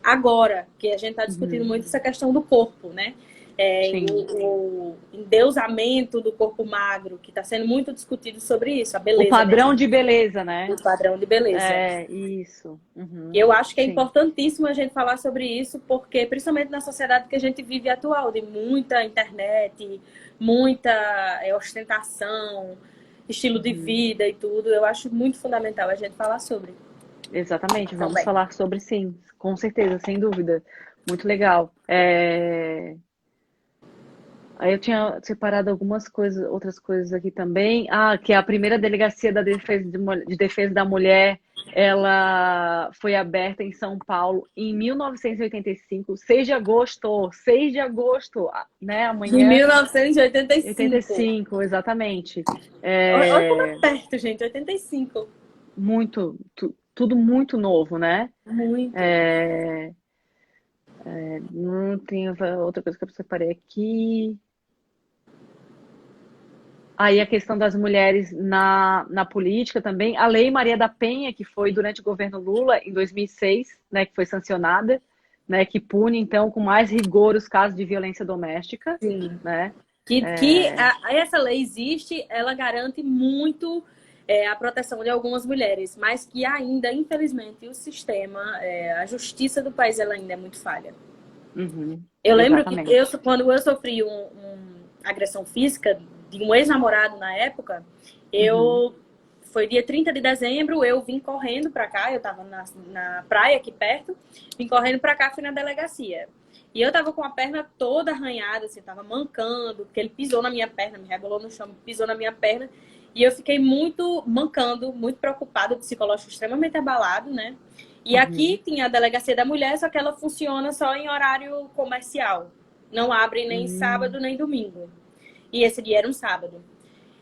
agora, que a gente está discutindo muito essa questão do corpo, né? O endeusamento do corpo magro, que está sendo muito discutido sobre isso, a beleza. O padrão de beleza, né? O padrão de beleza. Isso. Eu acho que é importantíssimo a gente falar sobre isso, porque principalmente na sociedade que a gente vive atual, de muita internet, muita ostentação, estilo de vida e tudo. Eu acho muito fundamental a gente falar sobre. Exatamente, vamos Também. falar sobre sim, com certeza, sem dúvida. Muito legal. Aí eu tinha separado algumas coisas, outras coisas aqui também. Ah, que a primeira delegacia de defesa da mulher, ela foi aberta em São Paulo em 1985, 6 de agosto, 6 de agosto, né? De Amanhã. 1985. 85, exatamente. Olha como é perto, gente, 85. Muito, tudo muito novo, né? Muito. Não tem outra coisa que eu separei aqui. Aí a questão das mulheres na política também. A Lei Maria da Penha, que foi durante o governo Lula, em 2006, né, que foi sancionada, né, que pune, então, com mais rigor os casos de violência doméstica. Sim. Né? Essa lei existe, ela garante muito a proteção de algumas mulheres, mas que ainda, infelizmente, o sistema, a justiça do país, ela ainda é muito falha. Uhum, eu lembro exatamente. que quando eu sofri uma agressão física de um ex-namorado na época, foi dia 30 de dezembro, eu vim correndo pra cá, eu tava na praia aqui perto, vim correndo pra cá, fui na delegacia. E eu tava com a perna toda arranhada, assim, tava mancando, porque ele pisou na minha perna, me rebolou no chão, pisou na minha perna. E eu fiquei muito mancando, muito preocupada, o psicológico extremamente abalado, né? E aqui tinha a delegacia da mulher, só que ela funciona só em horário comercial. Não abre nem sábado, nem domingo. E esse dia era um sábado.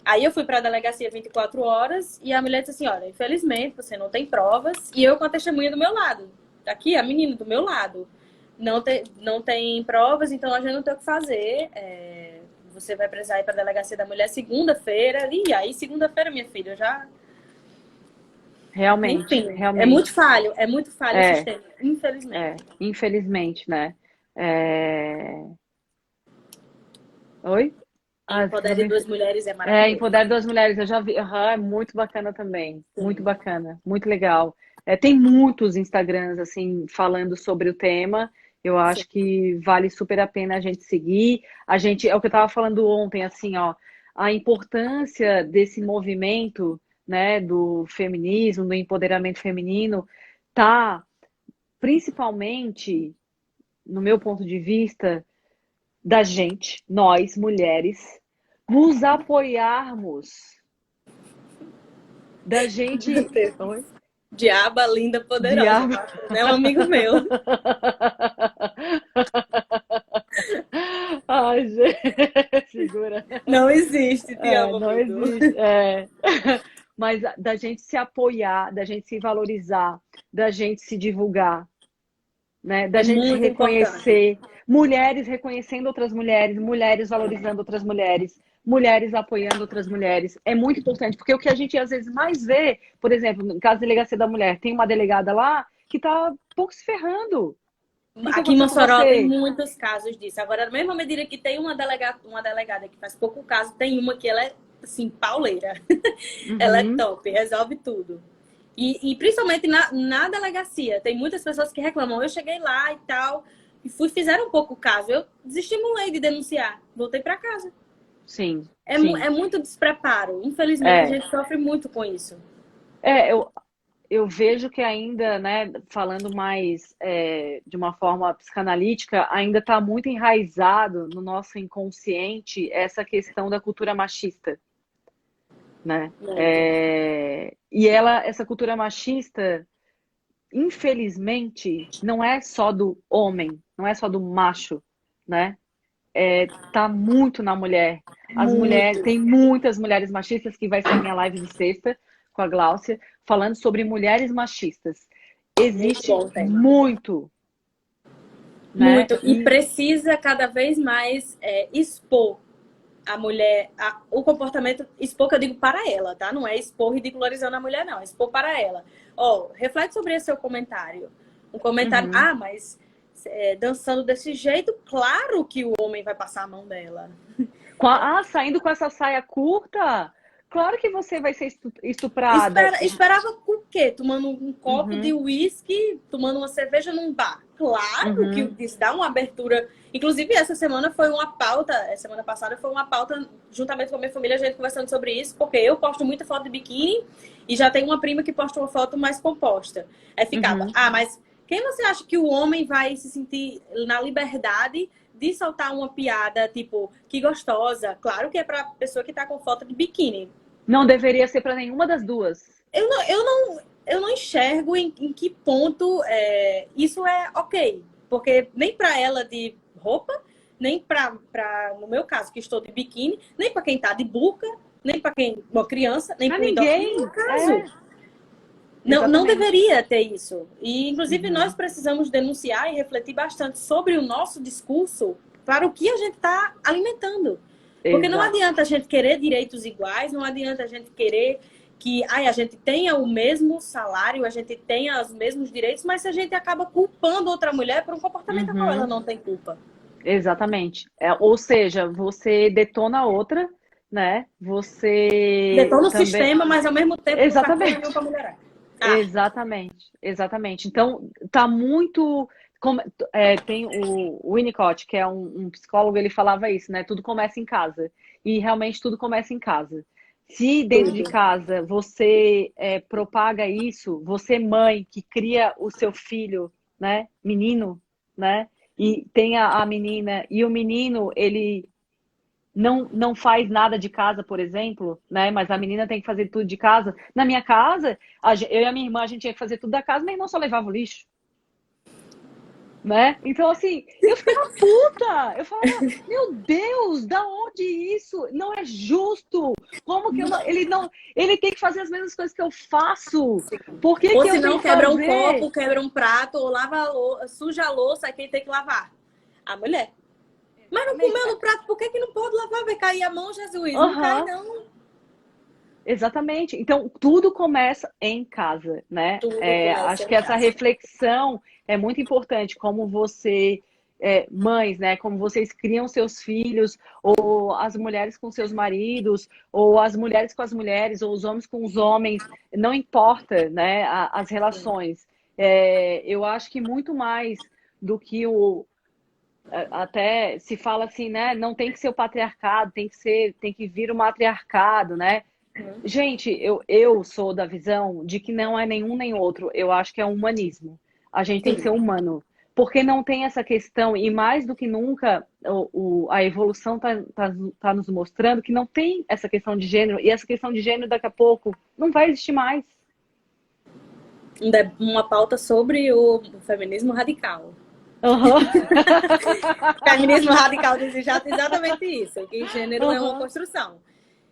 Aí eu fui para a delegacia 24 horas e a mulher disse assim, olha, infelizmente você não tem provas. E eu com a testemunha do meu lado. Aqui, a menina do meu lado. Não tem provas, então a gente não tem o que fazer. Você vai precisar ir para a delegacia da mulher segunda-feira. E aí, segunda-feira, minha filha, eu já... Realmente, Enfim, realmente. é muito falho o sistema, infelizmente. Infelizmente, né? Oi? Empoderar duas mulheres é maravilhoso. Empoderar duas mulheres, eu já vi. É muito bacana também. Sim. Muito bacana, muito legal. Tem muitos Instagrams, assim, falando sobre o tema. Eu acho que vale super a pena a gente seguir. É o que eu estava falando ontem, assim, ó, a importância desse movimento, né, do feminismo, do empoderamento feminino, tá principalmente, no meu ponto de vista, da gente, nós, mulheres, nos apoiarmos. Da gente... Oi? Diaba linda, poderosa. É um amigo meu. Ai, gente, segura. Não existe, te amo, não amigo. existe. Mas da gente se apoiar, da gente se valorizar, da gente se divulgar, né? Da gente se reconhecer. Importante. Mulheres reconhecendo outras mulheres, mulheres valorizando outras mulheres, mulheres apoiando outras mulheres. É muito importante, porque o que a gente às vezes mais vê, por exemplo, no caso da delegacia da mulher, tem uma delegada lá que tá pouco se ferrando. Aqui em Mossoró tem muitos casos disso. Agora, na mesma medida que tem uma delegada que faz pouco caso, tem uma que ela é, assim, pauleira. Ela é top, resolve tudo. E principalmente na delegacia, tem muitas pessoas que reclamam. Eu cheguei lá e tal, e fizeram um pouco caso. Eu desestimulei de denunciar, voltei para casa. Sim. É muito despreparo. Infelizmente, a gente sofre muito com isso. Eu vejo que ainda, né, falando mais de uma forma psicanalítica, ainda está muito enraizado no nosso inconsciente essa questão da cultura machista. Né? E essa cultura machista, infelizmente, não é só do homem, não é só do macho, né? Tá muito na mulher. Tem muitas mulheres machistas, que vai ser a minha live de sexta com a Gláucia, falando sobre mulheres machistas. Existe muito. Né? Muito. E precisa cada vez mais expor a mulher, o comportamento, expor que eu digo para ela, tá? Não é expor ridicularizando a mulher, não. É expor para ela. Reflete sobre esse seu comentário. Um comentário, mas dançando desse jeito, claro que o homem vai passar a mão dela. Saindo com essa saia curta? Claro que você vai ser estuprada. Esperava com o quê? Tomando um copo de uísque, tomando uma cerveja num bar. Claro que isso dá uma abertura. Inclusive, essa semana foi uma pauta, semana passada foi uma pauta, juntamente com a minha família, a gente conversando sobre isso, porque eu posto muita foto de biquíni e já tem uma prima que posta uma foto mais composta. Aí ficava, mas quem você acha que o homem vai se sentir na liberdade de soltar uma piada, tipo, que gostosa? Claro que é pra pessoa que tá com foto de biquíni. Não deveria ser para nenhuma das duas. Eu não enxergo em que ponto isso é ok. Porque nem pra ela de roupa, nem pra, no meu caso, que estou de biquíni, nem pra quem tá de burca, nem pra quem, uma criança, nem pra pra ninguém. No caso. Não deveria ter isso. E, inclusive, nós precisamos denunciar e refletir bastante sobre o nosso discurso para o que a gente está alimentando. Porque não adianta a gente querer direitos iguais, não adianta a gente querer que a gente tenha o mesmo salário, a gente tenha os mesmos direitos, mas se a gente acaba culpando outra mulher por um comportamento ao qual ela não tem culpa. Exatamente. Ou seja, você detona a outra, né? Você detona o sistema, mas ao mesmo tempo exatamente. Não faz pra mulher. Exatamente. Então, tá muito... tem o Winnicott, que é um psicólogo, ele falava isso, né? Tudo começa em casa. E realmente tudo começa em casa. Se dentro de casa você propaga isso, você mãe que cria o seu filho, né? Menino, né? E tem a menina, e o menino, ele não faz nada de casa, por exemplo, né? Mas a menina tem que fazer tudo de casa. Na minha casa, eu e a minha irmã, a gente tinha que fazer tudo da casa, minha irmã só levava o lixo. Né? Então, assim, eu ficava puta. Eu falava, meu Deus, da onde isso? Não é justo. Como que ele tem que fazer as mesmas coisas que eu faço? Por que ou que se eu não, tenho que quebra fazer? um copo, quebra um prato, ou suja a louça, quem tem que lavar? A mulher. Mas não comeu no prato, por que não pode lavar? Vai cair a mão, Jesus? Não cai, não. Exatamente. Então, tudo começa em casa, né? Acho que essa reflexão é muito importante, como você, mães, né? Como vocês criam seus filhos, ou as mulheres com seus maridos, ou as mulheres com as mulheres, ou os homens com os homens, não importa, né? As relações. Eu acho que muito mais do que até se fala assim, né? Não tem que ser o patriarcado, tem que vir o matriarcado, né? Gente, eu sou da visão de que não é nenhum nem outro. Eu acho que é um humanismo. A gente tem que ser humano. Porque não tem essa questão, e mais do que nunca, a evolução tá nos mostrando que não tem essa questão de gênero, e essa questão de gênero daqui a pouco não vai existir mais. Uma pauta sobre o feminismo radical. Feminismo radical diz exatamente isso, que gênero é uma construção.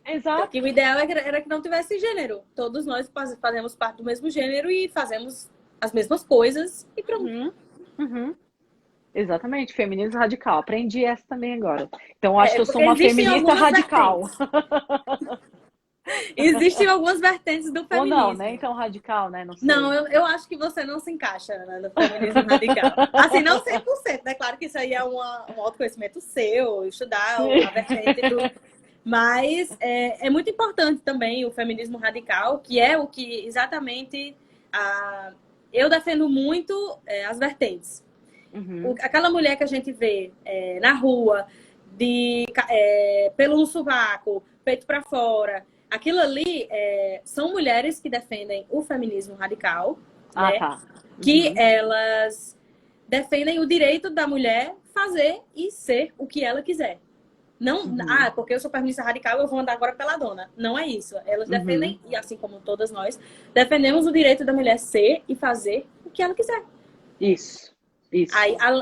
Exato. Que o ideal era que não tivesse gênero. Todos nós fazemos parte do mesmo gênero e fazemos as mesmas coisas e pronto. Exatamente, feminismo radical. Aprendi essa também agora. Então, acho que eu sou uma feminista radical. Existem algumas vertentes do feminismo. Ou não, né? Então, radical, né? Não sei. Não, eu acho que você não se encaixa, né, no feminismo radical. Assim, não 100%, né? Claro que isso aí é um autoconhecimento seu, estudar a vertente do... Mas é muito importante também o feminismo radical, que é o que exatamente eu defendo muito as vertentes. Aquela mulher que a gente vê na rua, pelo no sovaco, peito para fora, aquilo ali são mulheres que defendem o feminismo radical, né? Que elas defendem o direito da mulher fazer e ser o que ela quiser. Não, porque eu sou feminista radical, eu vou andar agora peladona. Não é isso. Elas defendem, e assim como todas nós, defendemos o direito da mulher ser e fazer o que ela quiser. Isso.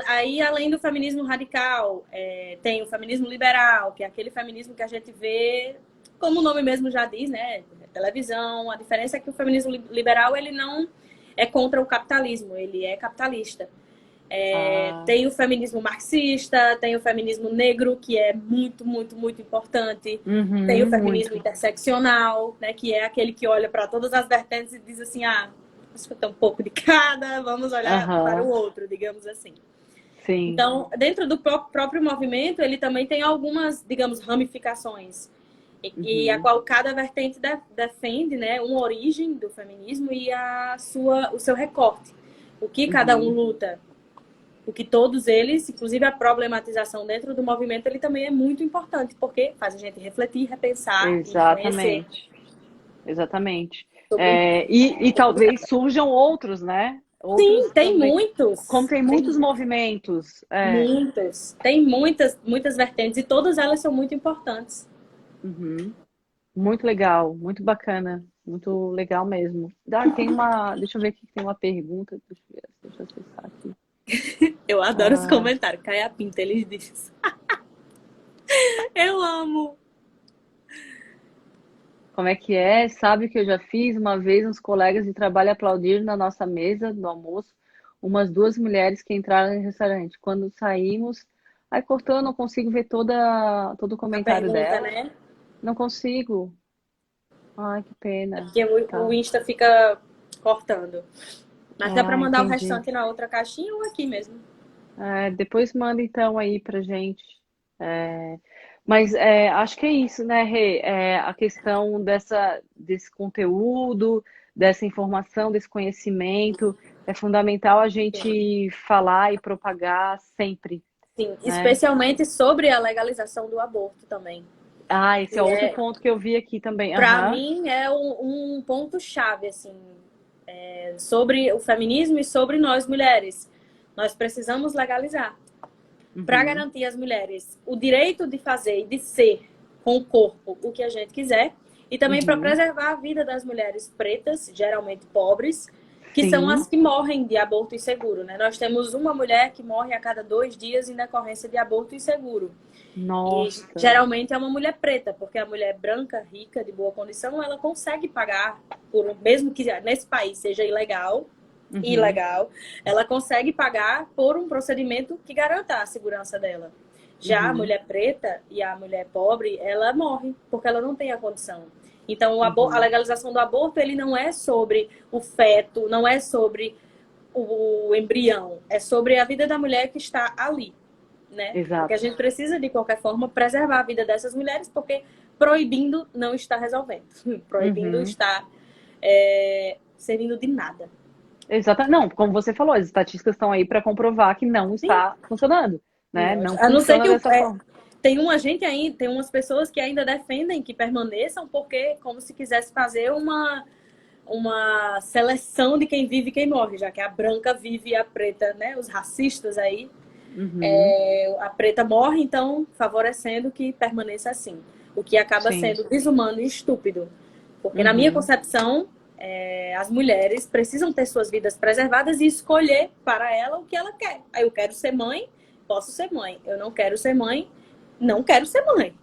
Aí, além do feminismo radical, tem o feminismo liberal, que é aquele feminismo que a gente vê, como o nome mesmo já diz, né? Televisão. A diferença é que o feminismo liberal, ele não é contra o capitalismo, ele é capitalista. Tem o feminismo marxista, tem o feminismo negro, que é muito, muito, muito importante. Tem o feminismo interseccional, né, que é aquele que olha para todas as vertentes e diz assim, acho que tem um pouco de cada, vamos olhar para o outro, digamos assim. Sim. Então, dentro do próprio movimento, ele também tem algumas, digamos, ramificações. e a qual cada vertente defende, né, uma origem do feminismo e o seu recorte. O que cada um luta, o que todos eles, inclusive a problematização dentro do movimento, ele também é muito importante, porque faz a gente refletir, repensar Exatamente. Exatamente. E talvez surjam outros, né? Outros Sim, tem também. Muitos. Como tem muitos movimentos. Muitos. Tem muitas vertentes e todas elas são muito importantes. Muito legal, muito bacana, muito legal mesmo. Deixa eu ver aqui, tem uma pergunta. Deixa eu acessar aqui. Eu adoro os comentários. Caia Pinta, eles dizem. Eu amo. Como é que é? Sabe que eu já fiz uma vez uns colegas de trabalho aplaudir na nossa mesa do almoço umas 2 mulheres que entraram no restaurante. Quando saímos, aí cortou, eu não consigo ver todo o comentário dela. Né? Não consigo. Ai, que pena. Porque o Insta fica cortando. Mas dá pra mandar o restante na outra caixinha ou aqui mesmo? Depois manda então aí pra gente. Mas acho que é isso, né, Rê? A questão desse conteúdo, dessa informação, desse conhecimento, é fundamental a gente falar e propagar sempre. Sim, né? Especialmente sobre a legalização do aborto também. Esse é outro ponto que eu vi aqui também. Para mim é um ponto-chave, assim, sobre o feminismo e sobre nós mulheres. Nós precisamos legalizar. Para garantir às mulheres o direito de fazer e de ser com o corpo o que a gente quiser. E também para preservar a vida das mulheres pretas, geralmente pobres, que são as que morrem de aborto inseguro, né? Nós temos uma mulher que morre a cada 2 dias em decorrência de aborto inseguro. Nossa. E geralmente é uma mulher preta, porque a mulher branca, rica, de boa condição, ela consegue pagar, mesmo que nesse país seja ilegal, ela consegue pagar por um procedimento que garanta a segurança dela. Já a mulher preta e a mulher pobre, ela morre, porque ela não tem a condição. Então, a legalização do aborto, ele não é sobre o feto, não é sobre o embrião, é sobre a vida da mulher que está ali, né? Exato. Porque a gente precisa, de qualquer forma, preservar a vida dessas mulheres, porque proibindo não está resolvendo. Proibindo está servindo de nada. Exato. Não, como você falou, as estatísticas estão aí para comprovar que não está funcionando, né? Não a não ser que dessa forma. Tem umas pessoas que ainda defendem que permaneçam, porque como se quisesse fazer uma seleção de quem vive e quem morre, já que a branca vive e a preta, né? Os racistas aí, a preta morre, então favorecendo que permaneça assim. O que acaba sendo desumano e estúpido. Porque na minha concepção, as mulheres precisam ter suas vidas preservadas e escolher para ela o que ela quer. Aí eu quero ser mãe, posso ser mãe. Eu não quero ser mãe, não quero ser mãe.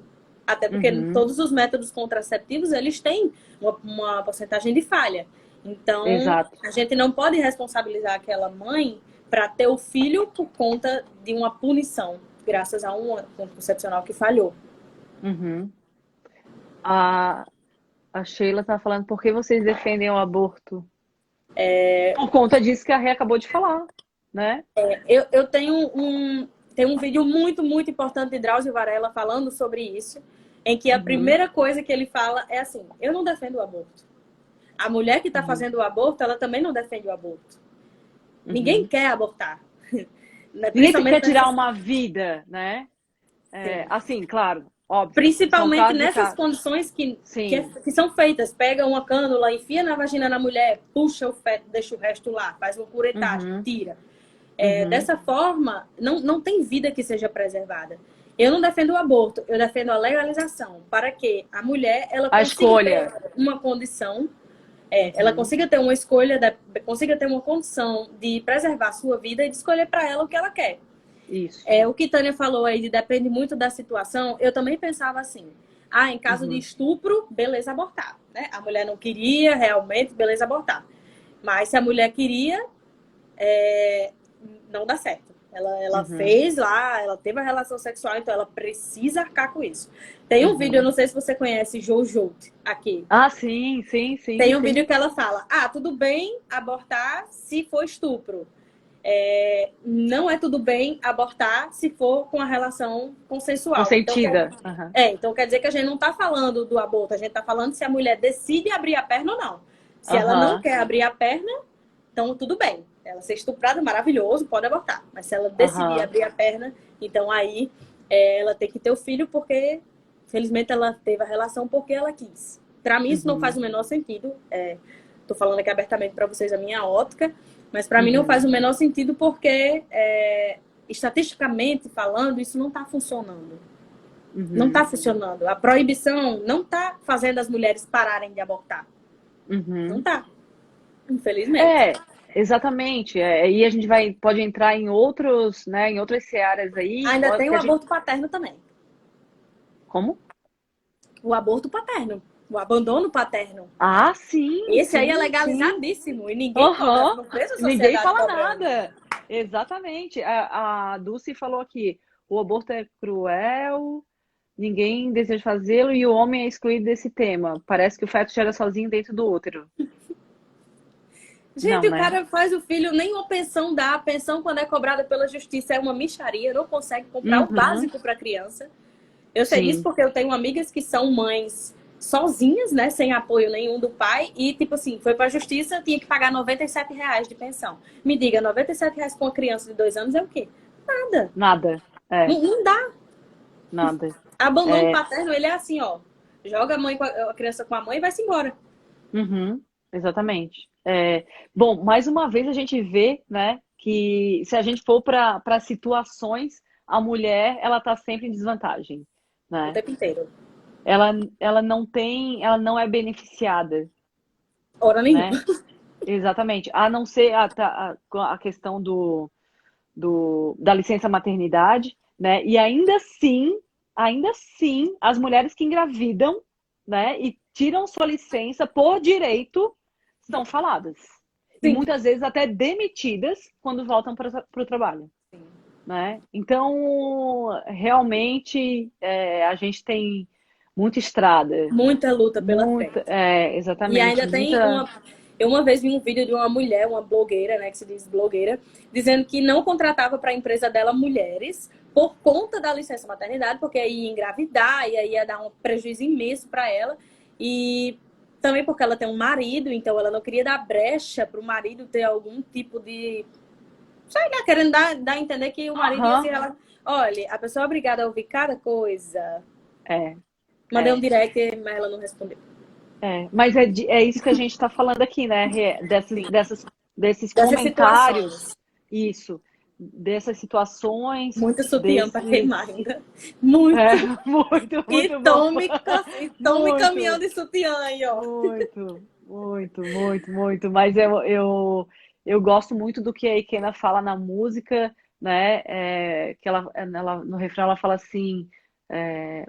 Até porque todos os métodos contraceptivos, eles têm uma porcentagem de falha. Então, a gente não pode responsabilizar aquela mãe para ter o filho por conta de uma punição, graças a um anticoncepcional que falhou. A Sheila tá falando, por que vocês defendem o aborto? Por conta disso que a Rê acabou de falar, né? Eu tenho um vídeo muito, muito importante de Drauzio Varela falando sobre isso, em que a primeira coisa que ele fala é assim: eu não defendo o aborto. A mulher que está fazendo o aborto, ela também não defende o aborto. Ninguém quer abortar. Ninguém quer tirar uma vida, né? Assim, claro, óbvio. Principalmente nessas condições que são feitas. Pega uma cânula, enfia na vagina da mulher, puxa o feto, deixa o resto lá, faz uma curetagem, tira. Dessa forma, não tem vida que seja preservada. Eu não defendo o aborto, eu defendo a legalização, para que a mulher ela consiga ter uma condição, ela consiga ter uma escolha, consiga ter uma condição de preservar a sua vida e de escolher para ela o que ela quer. Isso. O que Tânia falou aí, depende muito da situação, eu também pensava assim: em caso de estupro, beleza abortar, né? A mulher não queria realmente, beleza abortar. Mas se a mulher queria, não dá certo. Ela fez lá, ela teve a relação sexual, então ela precisa arcar com isso. Tem um vídeo, eu não sei se você conhece, Jojo, aqui. Sim. Tem um vídeo que ela fala: tudo bem abortar se for estupro. não é tudo bem abortar se for com a relação consensual. Consentida. Então quer dizer que a gente não está falando do aborto, a gente está falando se a mulher decide abrir a perna ou não. Se ela não quer abrir a perna, então tudo bem. Ela ser estuprada, maravilhoso, pode abortar. Mas se ela decidir abrir a perna, então aí ela tem que ter o filho porque, felizmente, ela teve a relação porque ela quis. Para mim, isso não faz o menor sentido. Tô falando aqui abertamente para vocês a minha ótica, mas para mim não faz o menor sentido porque, estatisticamente falando, isso não está funcionando. Não está funcionando. A proibição não está fazendo as mulheres pararem de abortar. Não está. Infelizmente. Exatamente. Aí a gente pode entrar em outras searas aí. Ainda tem o aborto paterno também. Como? O aborto paterno. O abandono paterno. Ah, sim. Esse aí é legalizadíssimo. E ninguém fala, não fez a sociedade ninguém fala cobrando. nada. Exatamente. A Dulce falou aqui, o aborto é cruel, ninguém deseja fazê-lo e o homem é excluído desse tema. Parece que o feto gera sozinho dentro do útero. Gente, o cara faz o filho, nem uma pensão dá. A pensão, quando é cobrada pela justiça, é uma mixaria. Não consegue comprar o básico para a criança. Eu sei disso porque eu tenho amigas que são mães sozinhas, né? Sem apoio nenhum do pai. E, tipo assim, foi para a justiça, tinha que pagar R$97 de pensão. Me diga, R$97 com uma criança de 2 anos é o quê? Nada. Nada. Não dá. Nada. Abandono paterno, ele é assim, ó. Joga a criança com a mãe e vai-se embora. Exatamente. Bom, mais uma vez a gente vê, né, que se a gente for para situações, a mulher, ela tá sempre em desvantagem, né? O tempo inteiro. Ela não é beneficiada. Hora nenhuma. Né? Exatamente. A não ser a questão da licença maternidade, né? E ainda assim, as mulheres que engravidam, né, e tiram sua licença por direito, são faladas. Sim. E muitas vezes até demitidas quando voltam para o trabalho. Sim. Né? Então, realmente, a gente tem muita estrada. Muita luta pela frente. Exatamente. E ainda tem Eu uma vez vi um vídeo de uma mulher, uma blogueira, né, que se diz blogueira, dizendo que não contratava para a empresa dela mulheres por conta da licença maternidade, porque aí ia engravidar e aí ia dar um prejuízo imenso para ela. E também porque ela tem um marido, então ela não queria dar brecha para o marido ter algum tipo de... Sei lá, querendo dar a entender que o marido ia se relacionar. Olha, a pessoa é obrigada a ouvir cada coisa. Mandei um direct, mas ela não respondeu. Mas é isso que a gente está falando aqui, né? Desses comentários. Situações. Isso. Dessas situações. Muito sutiã para queimar ainda. Muito. Muito E tome caminhão de sutiã aí, ó. Muito. Mas eu gosto muito do que a Ikena fala na música, né? Que ela, no refrão ela fala assim...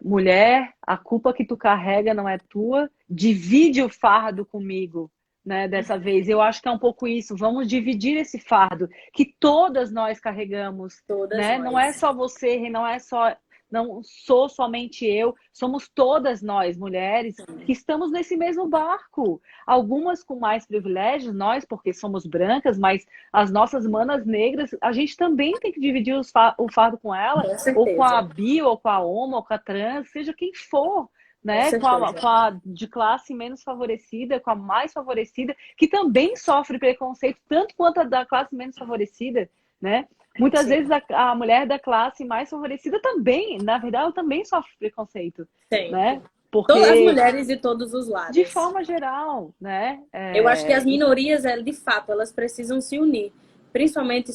mulher, a culpa que tu carrega não é tua, divide o fardo comigo, né, dessa vez. Eu acho que é um pouco isso, vamos dividir esse fardo que todas nós carregamos, né? Nós. Não é só você, não sou somente eu, somos todas nós, mulheres, que estamos nesse mesmo barco. Algumas com mais privilégios, nós, porque somos brancas, mas as nossas manas negras, a gente também tem que dividir o fardo com ela, ou com a bi, ou com a homo, ou com a trans, seja quem for, né? Com a de classe menos favorecida, com a mais favorecida, que também sofre preconceito, tanto quanto a da classe menos favorecida, né? Muitas vezes a mulher da classe mais favorecida também, na verdade, ela também sofre preconceito. Sim. Né? Porque, todas as mulheres de todos os lados. De forma geral, né? Eu acho que as minorias, de fato, elas precisam se unir. Principalmente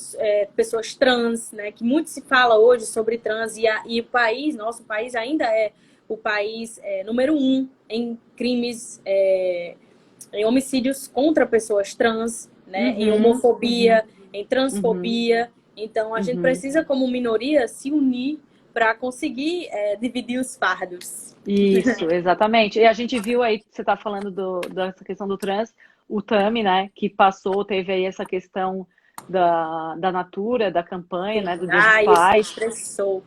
pessoas trans, né? Que muito se fala hoje sobre trans. E o país, nosso país ainda é o país número 1 em crimes, em homicídios contra pessoas trans, né? Em homofobia, em transfobia. Então, a gente precisa, como minoria, se unir para conseguir dividir os fardos. Isso, exatamente. E a gente viu aí, você está falando dessa questão do trans, o Tami, né, que teve aí essa questão da Natura, da campanha, né, do Dia dos Pais. Isso expressou.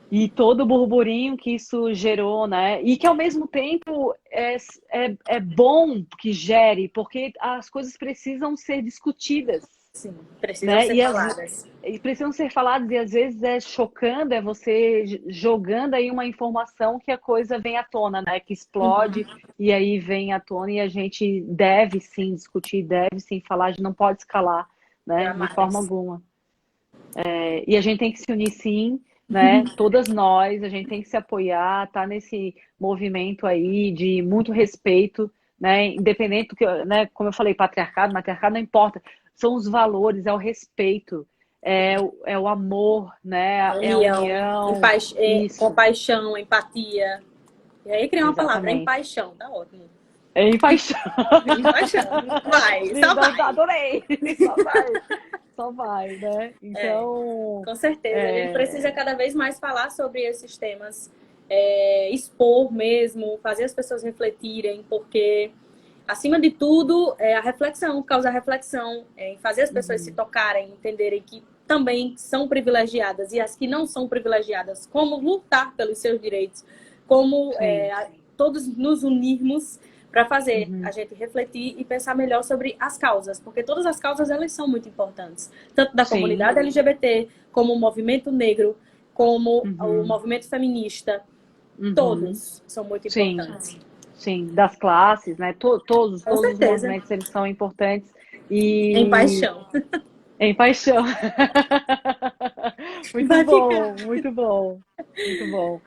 E todo o burburinho que isso gerou, né? E que, ao mesmo tempo, é bom que gere, porque as coisas precisam ser discutidas. Sim, precisam ser faladas. E precisam ser faladas, e às vezes é chocando, é você jogando aí uma informação que a coisa vem à tona, né? Que explode e aí vem à tona, e a gente deve sim discutir, deve sim falar, a gente não pode escalar, né? De forma alguma. E a gente tem que se unir sim, né? Todas nós, a gente tem que se apoiar, tá nesse movimento aí de muito respeito, né? Independente do que, né? Como eu falei, patriarcado, matriarcado, não importa. São os valores, é o respeito, é o amor, né? É a união. Compaixão, empatia. E aí cria uma palavra, empaixão, tá ótimo. Empaixão. Empaixão. Vai, só vai. Adorei. Só vai, né? Então... com certeza, a gente precisa cada vez mais falar sobre esses temas, expor mesmo, fazer as pessoas refletirem, porque... acima de tudo, a reflexão, causar reflexão, fazer as pessoas se tocarem, entenderem que também são privilegiadas, e as que não são privilegiadas, como lutar pelos seus direitos, como todos nos unirmos para fazer a gente refletir e pensar melhor sobre as causas, porque todas as causas, elas são muito importantes, tanto da comunidade LGBT, como o movimento negro, como o movimento feminista, todos são muito importantes. Sim, das classes, né? Todos os movimentos, eles são importantes. E... em paixão. Em paixão. Muito bom, muito bom. Muito bom.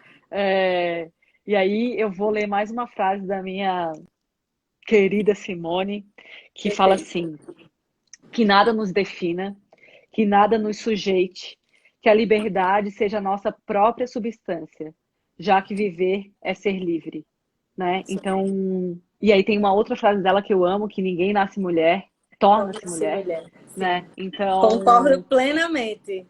E aí eu vou ler mais uma frase da minha querida Simone, que fala assim: que nada nos defina, que nada nos sujeite, que a liberdade seja a nossa própria substância, já que viver é ser livre. Né? Então, e aí tem uma outra frase dela que eu amo, que ninguém nasce mulher, torna-se mulher. Né? Então, concordo plenamente.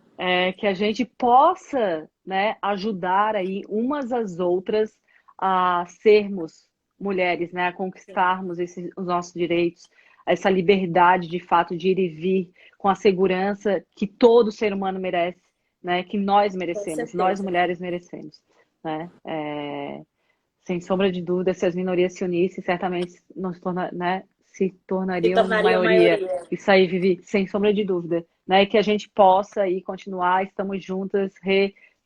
Que a gente possa, né, ajudar aí umas às outras a sermos mulheres, né, a conquistarmos os nossos direitos, essa liberdade de fato de ir e vir com a segurança que todo ser humano merece, né, que nós merecemos, nós mulheres merecemos. Né? Sem sombra de dúvida, se as minorias se unissem, certamente se tornariam maioria. Isso aí, Vivi, sem sombra de dúvida. Né? Que a gente possa aí continuar, estamos juntas,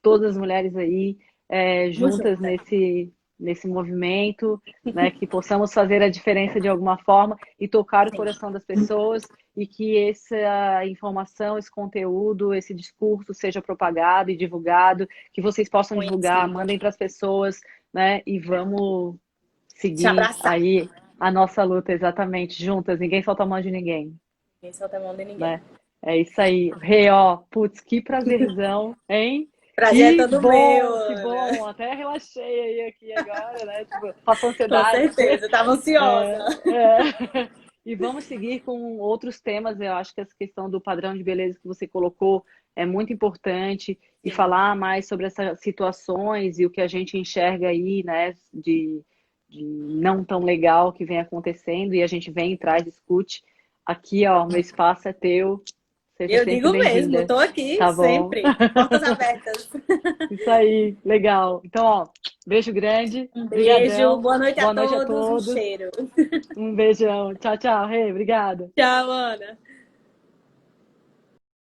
todas as mulheres aí, juntas nesse movimento, né? Que possamos fazer a diferença de alguma forma e tocar o coração das pessoas, e que essa informação, esse conteúdo, esse discurso seja propagado e divulgado, que vocês possam divulgar, mandem para as pessoas, né? E vamos seguir aí a nossa luta, exatamente, juntas. Ninguém solta a mão de ninguém. Ninguém solta a mão de ninguém. Né? É isso aí. Putz, que prazerzão, hein? Prazer é todo meu. Que bom. Até relaxei aí aqui agora, né? Tipo, passou ansiedade. Com certeza, estava ansiosa. E vamos seguir com outros temas. Eu acho que essa questão do padrão de beleza que você colocou é muito importante. E falar mais sobre essas situações e o que a gente enxerga aí, né? De não tão legal que vem acontecendo. E a gente vem e traz, discute. Aqui, ó, meu espaço é teu. Eu digo mesmo, estou aqui sempre. Portas abertas. Isso aí, legal. Então, ó, beijo grande. Um beijo, brigadão. boa noite a todos. Um cheiro. Um beijão. Tchau, tchau, Rê. Obrigada. Tchau, Ana.